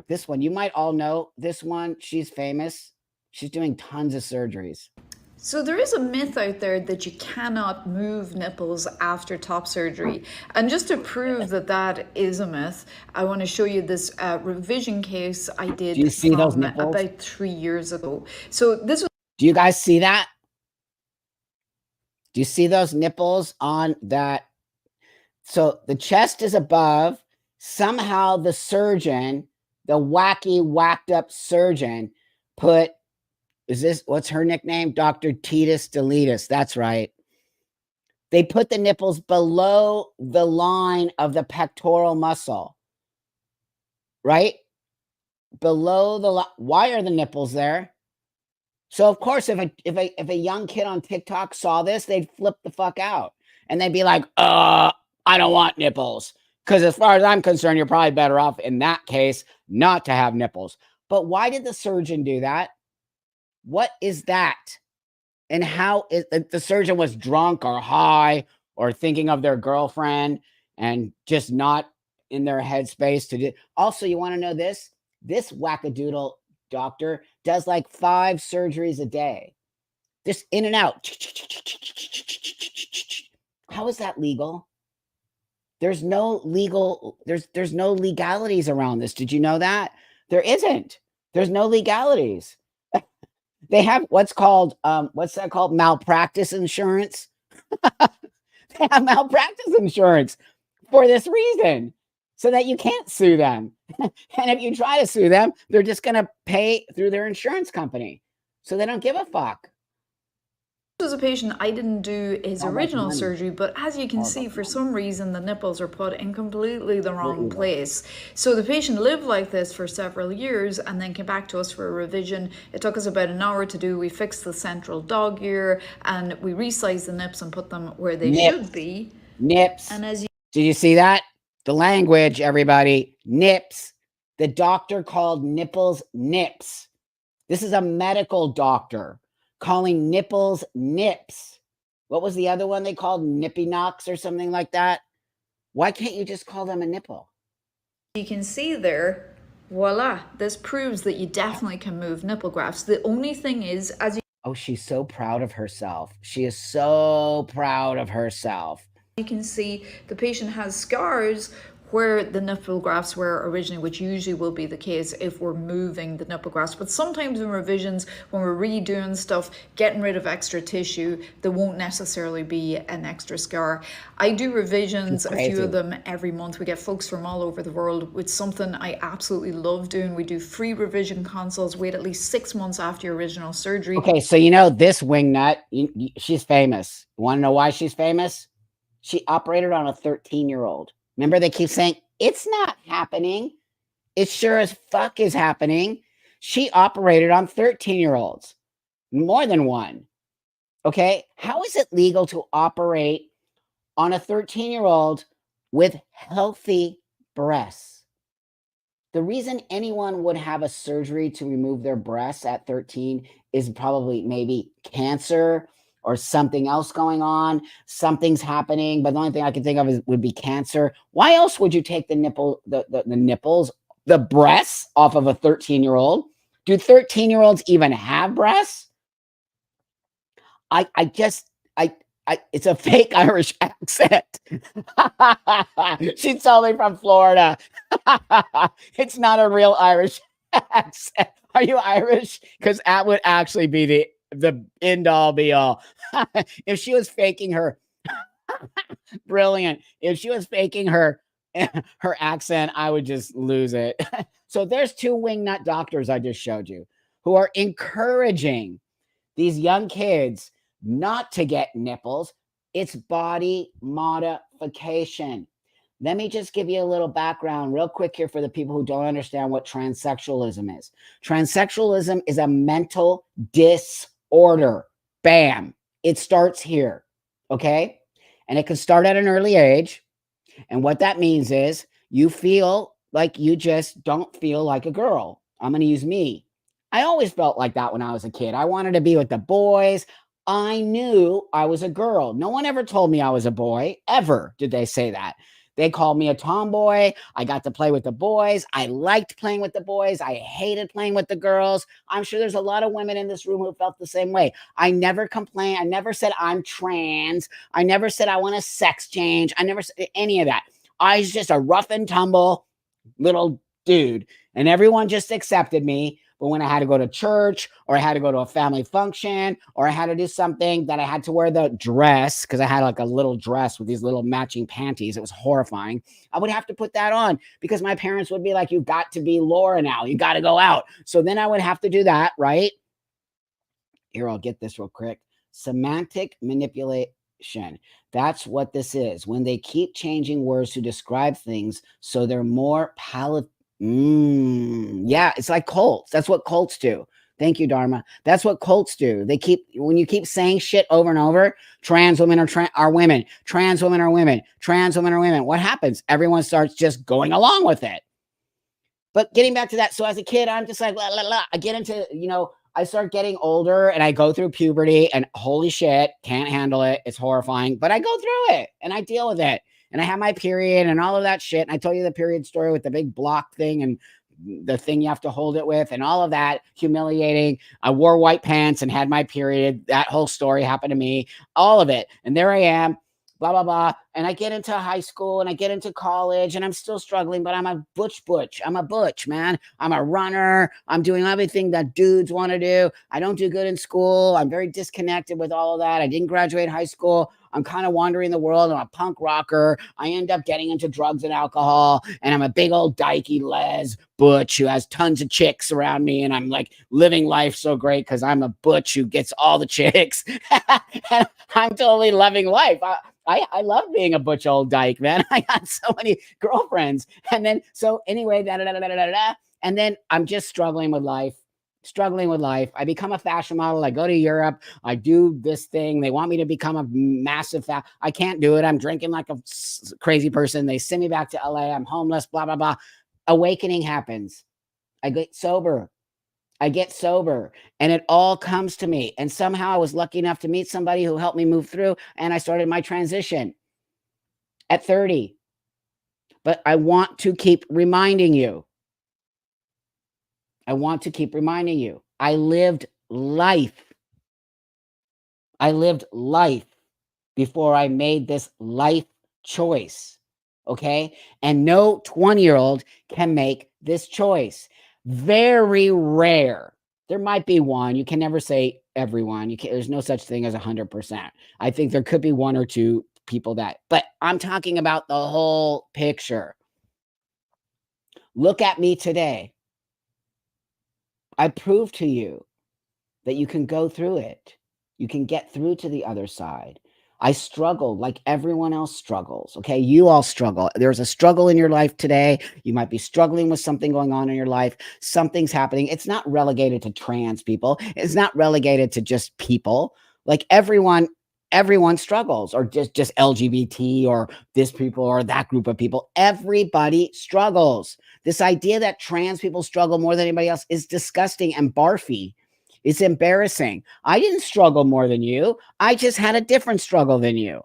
This one, you might all know this one. She's famous. She's doing tons of surgeries. So there is a myth out there that you cannot move nipples after top surgery. And just to prove that that is a myth, I want to show you this revision case I did. Do you see those nipples? About 3 years ago. So this was. Do you guys see that? Do you see those nipples on that? So the chest is above. Somehow the surgeon, the wacky, whacked up surgeon, put, what's her nickname? Dr. Titus Deletus. That's right. They put the nipples below the line of the pectoral muscle, right? Below the, why are the nipples there? So of course, if a young kid on TikTok saw this, they'd flip the fuck out and they'd be like, I don't want nipples. Because as far as I'm concerned, you're probably better off in that case not to have nipples. But why did the surgeon do that? What is that? And how is the surgeon was drunk or high or thinking of their girlfriend and just not in their headspace to do. Also, you want to know this? This wackadoodle doctor does like 5 surgeries a day, just in and out. How is that legal? There's no legalities around this. Did you know that? There isn't. There's no legalities. They have what's that called? Malpractice insurance. They have malpractice insurance for this reason, so that you can't sue them. And if you try to sue them, they're just going to pay through their insurance company. So they don't give a fuck. As a patient, I didn't do his original surgery, but as you can see, for some reason, the nipples are put in completely the wrong place. So the patient lived like this for several years and then came back to us for a revision. It took us about an hour to do. We fixed the central dog ear and we resized the nips and put them where they should be. Nips. And as you Did you see that? The language, everybody. Nips. The doctor called nipples nips. This is a medical doctor calling nipples nips. What was the other one they called? Nippy knocks or something like that? Why can't you just call them a nipple? You can see there, voila, this proves that you definitely can move nipple grafts. The only thing is, as Oh, she's so proud of herself. She is so proud of herself. you can see, the patient has scars where the nipple grafts were originally, which usually will be the case if we're moving the nipple grafts. But sometimes in revisions, when we're redoing stuff, getting rid of extra tissue, there won't necessarily be an extra scar. I do revisions, a few of them every month. We get folks from all over the world. It's something I absolutely love doing. We do free revision consults, wait at least 6 months after your original surgery. Okay, so you know this wingnut, she's famous. You want to know why she's famous? She operated on a 13-year-old. Remember, they keep saying, it's not happening. It sure as fuck is happening. She operated on 13-year-olds, more than one. Okay, how is it legal to operate on a 13-year-old with healthy breasts? The reason anyone would have a surgery to remove their breasts at 13 is probably maybe cancer or something else going on. Something's happening, but the only thing I can think of would be cancer. Why else would you take the nipples, the breasts off of a 13-year-old? Do 13-year-olds even have breasts? It's a fake Irish accent. She's totally from Florida. It's not a real Irish accent. Are you Irish? Because that would actually be the end all be all. If she was faking her, brilliant. If she was faking her accent, I would just lose it. So there's 2 wingnut doctors I just showed you who are encouraging these young kids not to get nipples. It's body modification. Let me just give you a little background real quick here for the people who don't understand what transsexualism is. Transsexualism is a mental disorder. Bam. It starts here. Okay? And it can start at an early age. And what that means is you feel like you just don't feel like a girl. I'm going to use me. I always felt like that when I was a kid. I wanted to be with the boys. I knew I was a girl. No one ever told me I was a boy. Ever did they say that. They called me a tomboy. I got to play with the boys. I liked playing with the boys. I hated playing with the girls. I'm sure there's a lot of women in this room who felt the same way. I never complained. I never said I'm trans. I never said I want a sex change. I never said any of that. I was just a rough and tumble little dude, and everyone just accepted me. But when I had to go to church, or I had to go to a family function, or I had to do something that I had to wear the dress, because I had like a little dress with these little matching panties. It was horrifying. I would have to put that on because my parents would be like, you've got to be Laura now. You got to go out. So then I would have to do that, right? Here, I'll get this real quick. Semantic manipulation. That's what this is. When they keep changing words to describe things so they're more palatable. Yeah, it's like cults. That's what cults do. Thank you, Dharma. That's what cults do. When you keep saying shit over and over, trans women are women, trans women are women, trans women are women. What happens? Everyone starts just going along with it. But getting back to that, so as a kid, I'm just like, la, la, la. I get into, I start getting older and I go through puberty and holy shit, can't handle it. It's horrifying, but I go through it and I deal with it. And I have my period and all of that shit. And I told you the period story with the big block thing and the thing you have to hold it with and all of that, humiliating. I wore white pants and had my period. That whole story happened to me, all of it. And there I am, blah, blah, blah. And I get into high school and I get into college and I'm still struggling, but I'm a butch. I'm a butch, man. I'm a runner. I'm doing everything that dudes want to do. I don't do good in school. I'm very disconnected with all of that. I didn't graduate high school. I'm kind of wandering the world. I'm a punk rocker. I end up getting into drugs and alcohol. And I'm a big old dykey les butch who has tons of chicks around me. And I'm like living life so great because I'm a butch who gets all the chicks. I'm totally loving life. I love being a butch old dyke, man. I got so many girlfriends. And then, so anyway, and then I'm just struggling with life. I become a fashion model. I go to Europe. I do this thing. They want me to become a massive I can't do it. I'm drinking like a crazy person. They send me back to LA. I'm homeless, blah, blah, blah. Awakening happens. I get sober. And it all comes to me. And somehow I was lucky enough to meet somebody who helped me move through. And I started my transition at 30. But I want to keep reminding you. I lived life. Before I made this life choice. Okay. And no 20-year-old can make this choice. Very rare. There might be one. You can never say everyone. There's no such thing as 100%. I think there could be one or two people but I'm talking about the whole picture. Look at me today. I proved to you that you can go through it. You can get through to the other side. I struggled like everyone else struggles. Okay. You all struggle. There's a struggle in your life today. You might be struggling with something going on in your life. Something's happening. It's not relegated to trans people. It's not relegated to just people. Like everyone struggles, or just LGBT or this people or that group of people. Everybody struggles. This idea that trans people struggle more than anybody else is disgusting and barfy. It's embarrassing. I didn't struggle more than you. I just had a different struggle than you.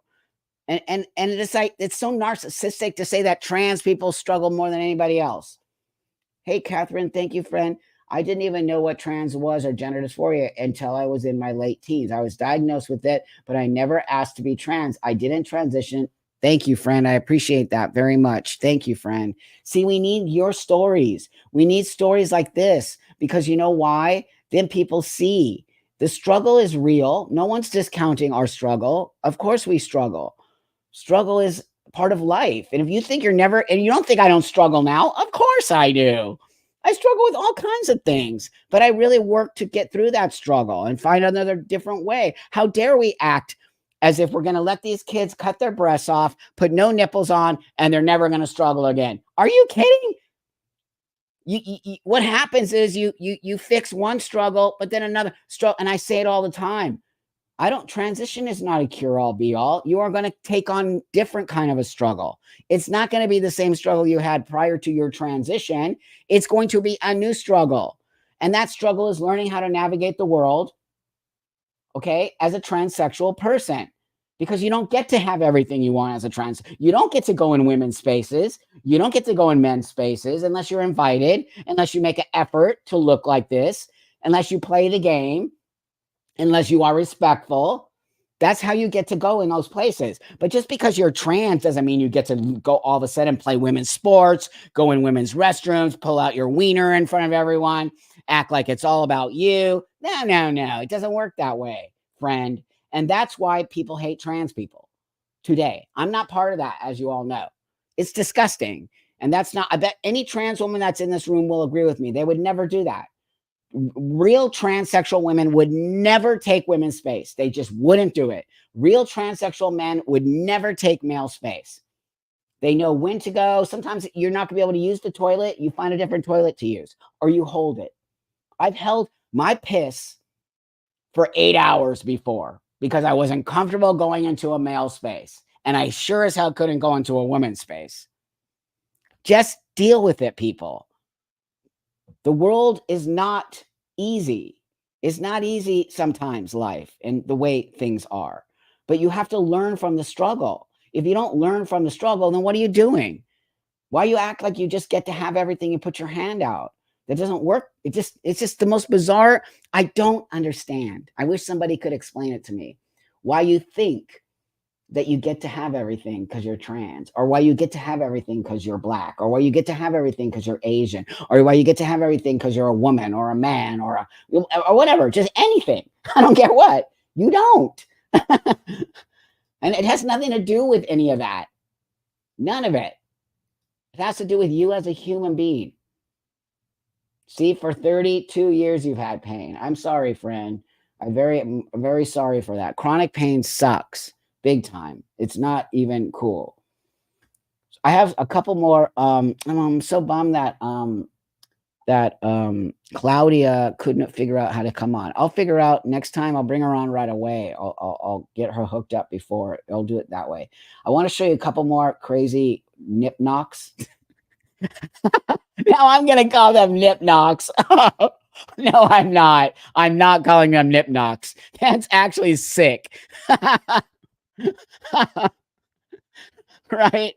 And it's like, it's so narcissistic to say that trans people struggle more than anybody else. Hey, Catherine, thank you, friend. I didn't even know what trans was or gender dysphoria until I was in my late teens. I was diagnosed with it, but I never asked to be trans. I didn't transition. Thank you, friend. I appreciate that very much. Thank you, friend. See, we need your stories. We need stories like this because you know why? Then people see the struggle is real. No one's discounting our struggle. Of course we struggle. Struggle is part of life. And if you think and you don't think I don't struggle now, of course I do. I struggle with all kinds of things, but I really work to get through that struggle and find another different way. How dare we act as if we're going to let these kids cut their breasts off, put no nipples on, and they're never going to struggle again? Are you kidding? What happens is you fix one struggle, but then another struggle. And I say it all the time. Transition is not a cure-all be-all. You are going to take on different kind of a struggle. It's not going to be the same struggle you had prior to your transition. It's going to be a new struggle. And that struggle is learning how to navigate the world, okay, as a transsexual person. Because you don't get to have everything you want as a trans. You don't get to go in women's spaces. You don't get to go in men's spaces unless you're invited, unless you make an effort to look like this, unless you play the game, unless you are respectful. That's how you get to go in those places. But just because you're trans doesn't mean you get to go all of a sudden play women's sports, go in women's restrooms, pull out your wiener in front of everyone, act like it's all about you. No. It doesn't work that way, friend. And that's why people hate trans people today. I'm not part of that, as you all know. It's disgusting. And I bet any trans woman that's in this room will agree with me. They would never do that. Real transsexual women would never take women's space. They just wouldn't do it. Real transsexual men would never take male space. They know when to go. Sometimes you're not going to be able to use the toilet. You find a different toilet to use, or you hold it. I've held my piss for 8 hours before because I wasn't comfortable going into a male space. And I sure as hell couldn't go into a woman's space. Just deal with it, people. The world is not easy. It's not easy sometimes, life and the way things are. But you have to learn from the struggle. If you don't learn from the struggle, then what are you doing? Why you act like you just get to have everything and put your hand out? That doesn't work. It's just the most bizarre. I don't understand. I wish somebody could explain it to me. Why you think that you get to have everything because you're trans, or why you get to have everything because you're black, or why you get to have everything because you're Asian, or why you get to have everything because you're a woman or a man or whatever, just anything. I don't care what. You don't. And it has nothing to do with any of that. None of it. It has to do with you as a human being. See, for 32 years you've had pain. I'm sorry, friend. I'm very sorry for that. Chronic pain sucks big time. It's not even cool. I have a couple more. I'm so bummed that Claudia couldn't figure out how to come on. I'll figure out next time. I'll bring her on right away. I'll get her hooked up before. I'll do it that way. I want to show you a couple more crazy nip knocks. Now I'm going to call them nip knocks. No, I'm not. I'm not calling them nip knocks. That's actually sick. Right?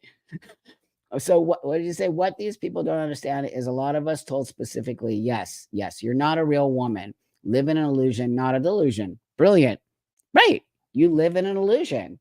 So what did you say? What these people don't understand is a lot of us told specifically, yes, you're not a real woman. Live in an illusion, not a delusion. Brilliant. Right. You live in an illusion.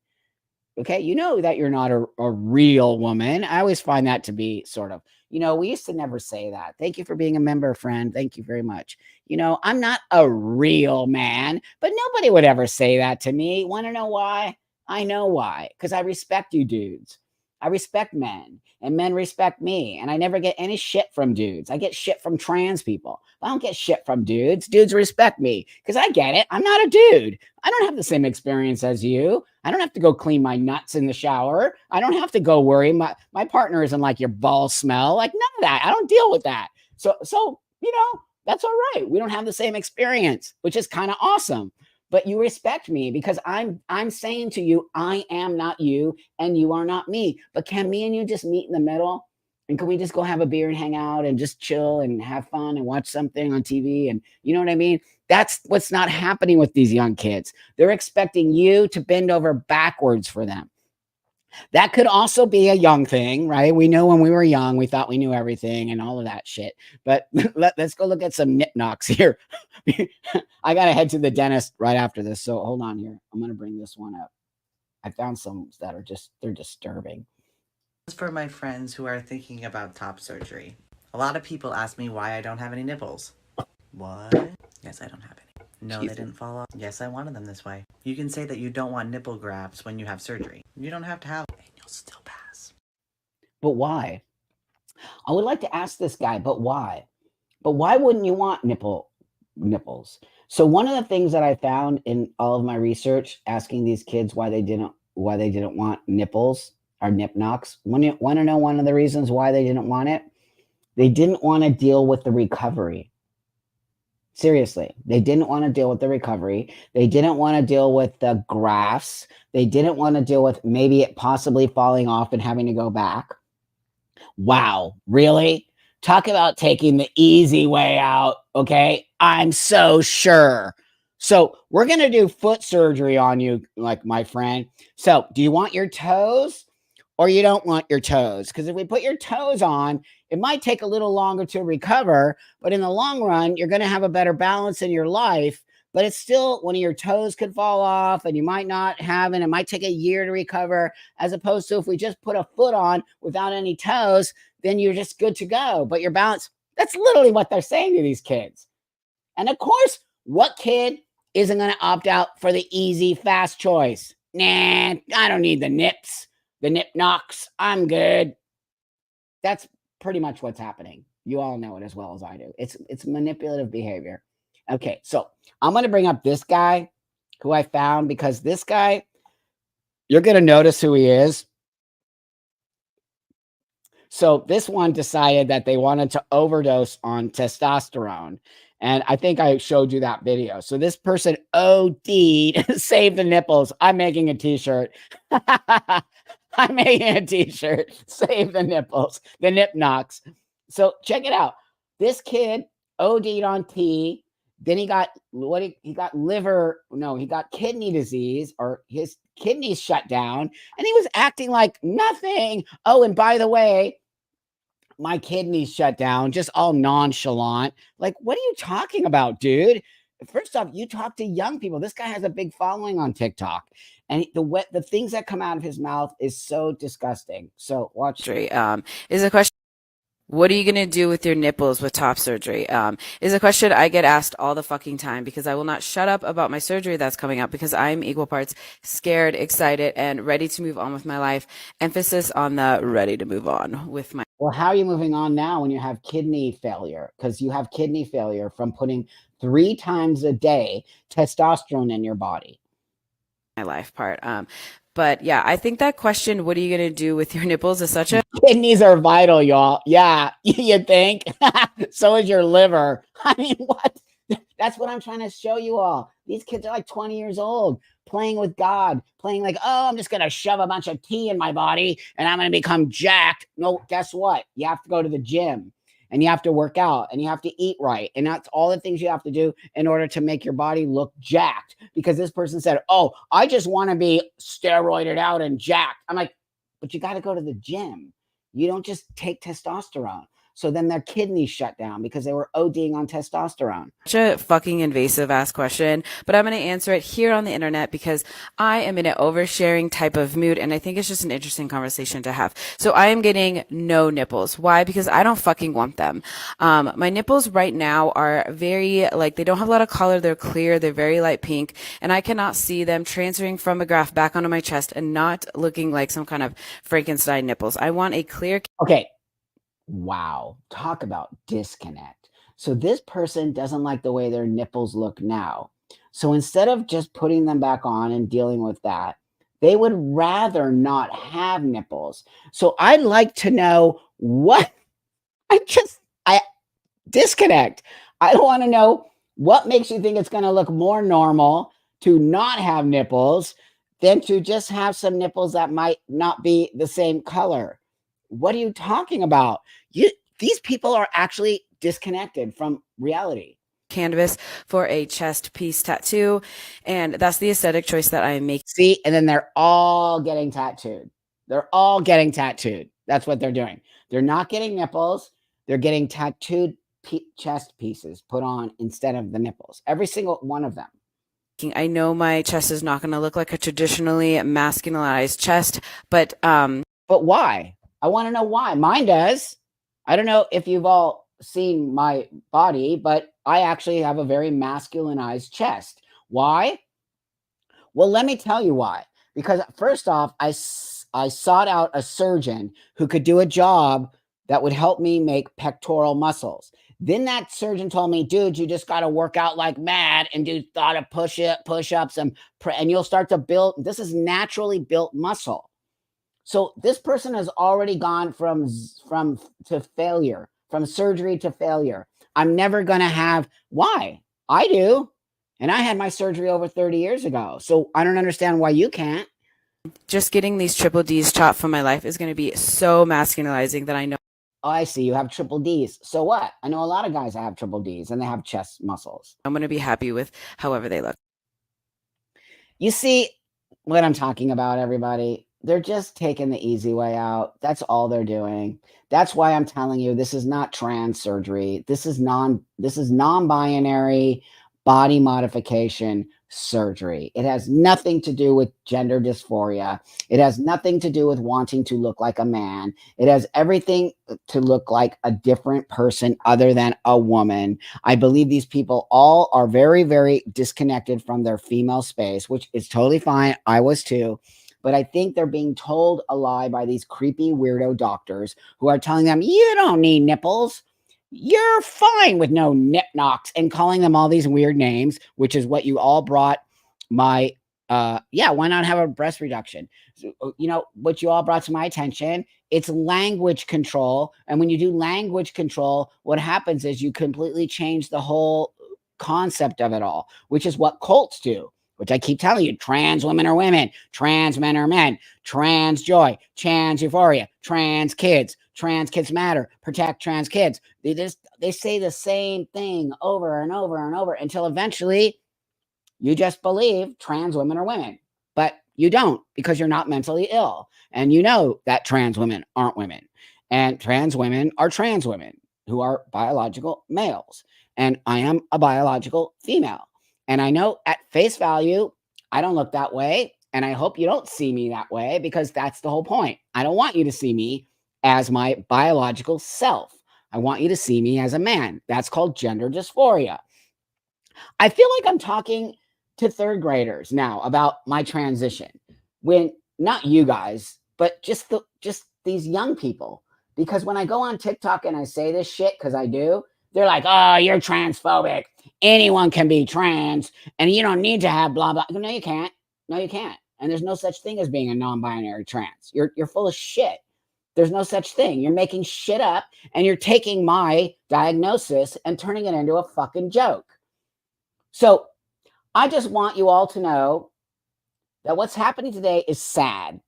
Okay. You know that you're not a real woman. I always find that to be sort of, we used to never say that. Thank you for being a member, friend. Thank you very much. I'm not a real man, but nobody would ever say that to me. Want to know why? I know why. Because I respect you dudes. I respect men, and men respect me, and I never get any shit from dudes. I get shit from trans people. I don't get shit from dudes. Dudes respect me because I get it. I'm not a dude. I don't have the same experience as you. I don't have to go clean my nuts in the shower. I don't have to go worry. My partner isn't like your balls smell. Like none of that. I don't deal with that. So that's all right. We don't have the same experience, which is kind of awesome. But you respect me because I'm saying to you, I am not you and you are not me. But can me and you just meet in the middle? And can we just go have a beer and hang out and just chill and have fun and watch something on TV? And you know what I mean? That's what's not happening with these young kids. They're expecting you to bend over backwards for them. That could also be a young thing, right? We know when we were young, we thought we knew everything and all of that shit. But let's go look at some nip knocks here. I got to head to the dentist right after this. So hold on here. I'm going to bring this one up. I found some that are they're disturbing. For my friends who are thinking about top surgery, a lot of people ask me why I don't have any nipples. What? Yes, I don't have any. No, Jesus. They didn't fall off. Yes, I wanted them this way. You can say that you don't want nipple grafts when you have surgery. You don't have to have them, and you'll still pass. But why? I would like to ask this guy, but why? But why wouldn't you want nipples? So one of the things that I found in all of my research, asking these kids why they didn't want nipples or nip knocks, want to know one of the reasons why they didn't want it? They didn't want to deal with the recovery. Seriously, they didn't want to deal with the recovery. They didn't want to deal with the grafts. They didn't want to deal with maybe it possibly falling off and having to go back. Wow, really? Talk about taking the easy way out, okay? I'm so sure. So we're going to do foot surgery on you, like my friend. So do you want your toes or you don't want your toes? Because if we put your toes on, it might take a little longer to recover, but in the long run, you're going to have a better balance in your life. But it's still, one of your toes could fall off and you might not have, and it might take a year to recover, as opposed to if we just put a foot on without any toes, then you're just good to go. But your balance, that's literally what they're saying to these kids. And of course, what kid isn't going to opt out for the easy, fast choice? Nah, I don't need the nips, the nip knocks. I'm good. That's pretty much what's happening. You all know it as well as I do. It's manipulative behavior. Okay, so I'm going to bring up this guy who I found, because this guy, you're going to notice who he is. So this one decided that they wanted to overdose on testosterone. And I think I showed you that video. So this person OD'd, save the nipples. I'm making a t-shirt. I'm making a t-shirt, save the nipples, the nip knocks. So check it out. This kid OD'd on tea. Then he got he got he got kidney disease, or his kidneys shut down, and he was acting like nothing. Oh, and by the way, my kidneys shut down, just all nonchalant. Like, what are you talking about, dude? First off, you talk to young people. This guy has a big following on TikTok, and the things that come out of his mouth is so disgusting. So watch. Is a question. What are you going to do with your nipples with top surgery? Is a question I get asked all the fucking time, because I will not shut up about my surgery that's coming up, because I'm equal parts scared, excited, and ready to move on with my life. Emphasis on the ready to move on with my. Well, how are you moving on now when you have kidney failure? Because you have kidney failure from putting 3 times a day testosterone in your body. My life part. But yeah, I think that question, what are you going to do with your nipples, is such a. Kidneys are vital, y'all. Yeah, you think? So is your liver. I mean, what? That's what I'm trying to show you all. These kids are like 20 years old, playing with God, playing like, oh, I'm just going to shove a bunch of tea in my body and I'm going to become jacked. No, guess what? You have to go to the gym, and you have to work out, and you have to eat right. And that's all the things you have to do in order to make your body look jacked. Because this person said, oh, I just want to be steroided out and jacked. I'm like, but you got to go to the gym. You don't just take testosterone. So then their kidneys shut down because they were ODing on testosterone. Such a fucking invasive ass question, but I'm going to answer it here on the internet because I am in an oversharing type of mood, and I think it's just an interesting conversation to have. So I am getting no nipples. Why? Because I don't fucking want them. My nipples right now are very, like, they don't have a lot of color. They're clear. They're very light pink, and I cannot see them transferring from a graft back onto my chest and not looking like some kind of Frankenstein nipples. I want a clear. Okay. Wow. Talk about disconnect. So this person doesn't like the way their nipples look now. So instead of just putting them back on and dealing with that, they would rather not have nipples. So I'd like to know what I disconnect. I don't want to know what makes you think it's going to look more normal to not have nipples than to just have some nipples that might not be the same color. What are you talking about? These people are actually disconnected from reality. Canvas for a chest piece tattoo, and that's the aesthetic choice that I am making. See, and then they're all getting tattooed. They're all getting tattooed. That's what they're doing. They're not getting nipples. They're getting tattooed chest pieces put on instead of the nipples. Every single one of them. I know my chest is not going to look like a traditionally masculinized chest, but why? I want to know why. Mine does. I don't know if you've all seen my body, but I actually have a very masculinized chest. Why? Well, let me tell you why. Because first off, I sought out a surgeon who could do a job that would help me make pectoral muscles. Then that surgeon told me, dude, you just got to work out like mad and do a lot of push-ups and you'll start to build. This is naturally built muscle. So this person has already gone from failure, from surgery to failure. I'm never going to have. Why? I do. And I had my surgery over 30 years ago. So I don't understand why you can't. Just getting these triple D's chopped from my life is going to be so masculinizing that I know. Oh, I see. You have triple D's. So what? I know a lot of guys that have triple D's and they have chest muscles. I'm going to be happy with however they look. You see what I'm talking about, everybody? They're just taking the easy way out. That's all they're doing. That's why I'm telling you, this is not trans surgery. This is non-binary body modification surgery. It has nothing to do with gender dysphoria. It has nothing to do with wanting to look like a man. It has everything to look like a different person other than a woman. I believe these people all are very, very disconnected from their female space, which is totally fine. I was too. But I think they're being told a lie by these creepy weirdo doctors who are telling them, you don't need nipples. You're fine with no nip knocks, and calling them all these weird names, which is what you all brought my yeah, why not have a breast reduction? So, what you all brought to my attention, it's language control. And when you do language control, what happens is you completely change the whole concept of it all, which is what cults do, which I keep telling you: trans women are women, trans men are men, trans joy, trans euphoria, trans kids matter, protect trans kids. They say the same thing over and over and over until eventually you just believe trans women are women, but you don't, because you're not mentally ill. And you know that trans women aren't women, and trans women are trans women who are biological males. And I am a biological female. And I know at face value, I don't look that way. And I hope you don't see me that way, because that's the whole point. I don't want you to see me as my biological self. I want you to see me as a man. That's called gender dysphoria. I feel like I'm talking to third graders now about my transition, when not you guys, but just these young people. Because when I go on TikTok and I say this shit, because I do, they're like, "Oh, you're transphobic. Anyone can be trans, and you don't need to have blah blah." No, you can't. No, you can't. And there's no such thing as being a non-binary trans. You're full of shit. There's no such thing. You're making shit up, and you're taking my diagnosis and turning it into a fucking joke. So I just want you all to know that what's happening today is sad.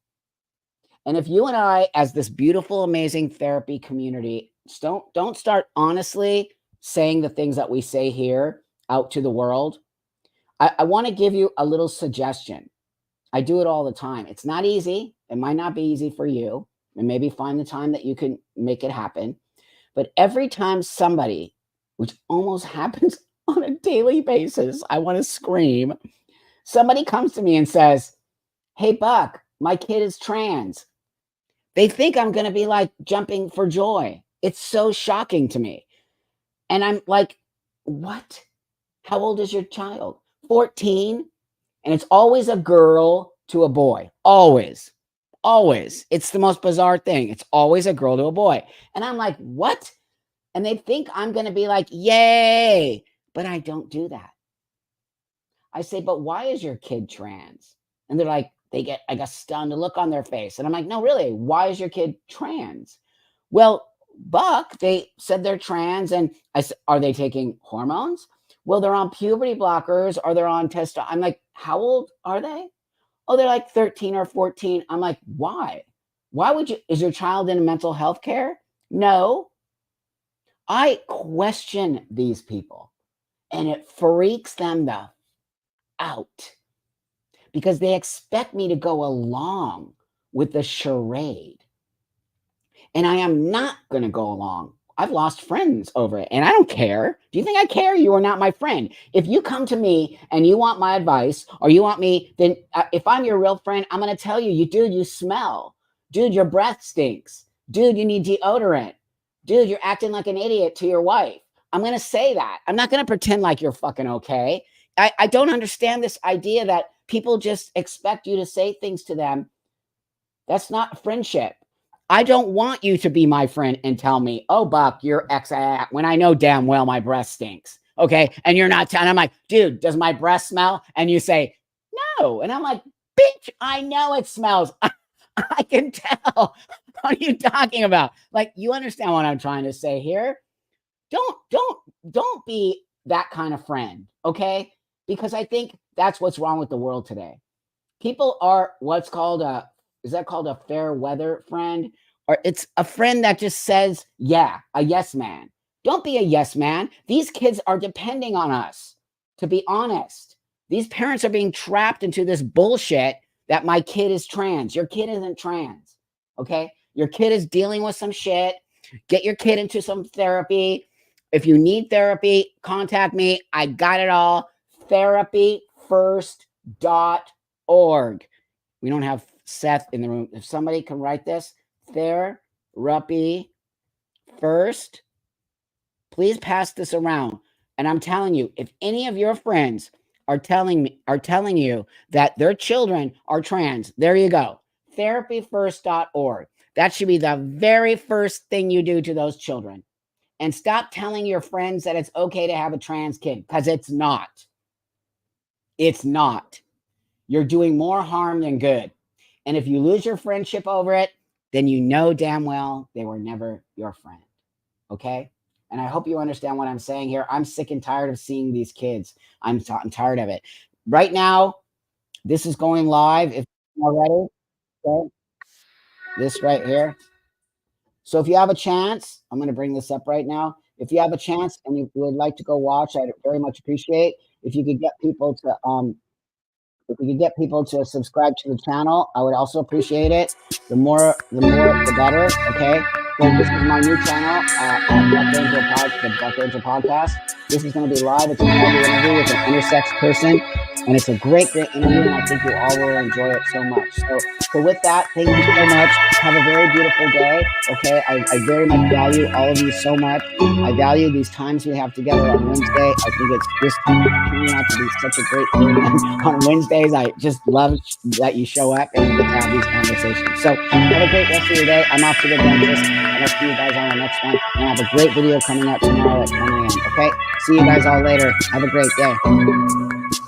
And if you and I, as this beautiful, amazing therapy community, don't start honestly saying the things that we say here out to the world, I want to give you a little suggestion. I do it all the time. It's not easy. It might not be easy for you. And maybe find the time that you can make it happen. But every time somebody, which almost happens on a daily basis, I want to scream. Somebody comes to me and says, "Hey, Buck, my kid is trans." They think I'm going to be like jumping for joy. It's so shocking to me. And I'm like, what? How old is your child? 14? And it's always a girl to a boy. Always. Always. It's the most bizarre thing. It's always a girl to a boy. And I'm like, what? And they think I'm going to be like, yay. But I don't do that. I say, "But why is your kid trans?" And they're like, they get, I guess, stunned, a look on their face. And I'm like, "No, really, why is your kid trans?" "Well, Buck, they said they're trans." And I said, "Are they taking hormones?" "Well, they're on puberty blockers, or they're on testosterone." I'm like, "How old are they?" "Oh, they're like 13 or 14. I'm like, why? Why would you? Is your child in mental health care? No. I question these people, and it freaks them the out, because they expect me to go along with the charade. And I am not going to go along. I've lost friends over it, and I don't care. Do you think I care? You are not my friend. If you come to me and you want my advice, or you want me, then if I'm your real friend, I'm going to tell you, dude, you smell. Dude, your breath stinks. Dude, you need deodorant. Dude, you're acting like an idiot to your wife. I'm going to say that. I'm not going to pretend like you're fucking okay. I don't understand this idea that people just expect you to say things to them. That's not friendship. I don't want you to be my friend and tell me, "Oh, Buck, you're X," when I know damn well my breath stinks. Okay. And you're not telling, I'm like, "Dude, does my breath smell?" And you say, "No." And I'm like, "Bitch, I know it smells. I can tell." What are you talking about? Like, you understand what I'm trying to say here? Don't be that kind of friend. Okay. Because I think that's what's wrong with the world today. People are what's called is that called a fair weather friend? Or it's a friend that just says, yeah, a yes man. Don't be a yes man. These kids are depending on us, to be honest. These parents are being trapped into this bullshit that my kid is trans. Your kid isn't trans. Okay. Your kid is dealing with some shit. Get your kid into some therapy. If you need therapy, contact me. I got it all. Therapyfirst.org. We don't have Seth in the room. If somebody can write this, therapy first, please pass this around. And I'm telling you, if any of your friends are telling you that their children are trans, there you go. Therapyfirst.org. That should be the very first thing you do to those children. And stop telling your friends that it's okay to have a trans kid, because it's not. It's not. you're doing more harm than good. And if you lose your friendship over it, then you know damn well they were never your friend. Okay? And I hope you understand what I'm saying here. I'm sick and tired of seeing these kids. I'm tired of it. Right now, this is going live. If you're already, okay? This right here. So if you have a chance, I'm going to bring this up right now. If you have a chance and you would like to go watch, I'd very much appreciate if you could get people to subscribe to the channel. I would also appreciate it. The more, the better. Okay. So this is my new channel, the Buck Angel Podcast. This is going to be live. It's an interview with an intersex person, and it's a great interview, and I think you all will enjoy it so much. So with that, thank you so much. Have a very beautiful day. Okay, I very much value all of you so much. I value these times we have together on Wednesday. I think it's just turning out to be such a great thing. On Wednesdays, I just love that you show up and we get to have these conversations. So have a great rest of your day. I'm off to the dentist, and I'll see you guys on the next one. And I have a great video coming out tomorrow at 10 a.m. Okay, see you guys all later. Have a great day.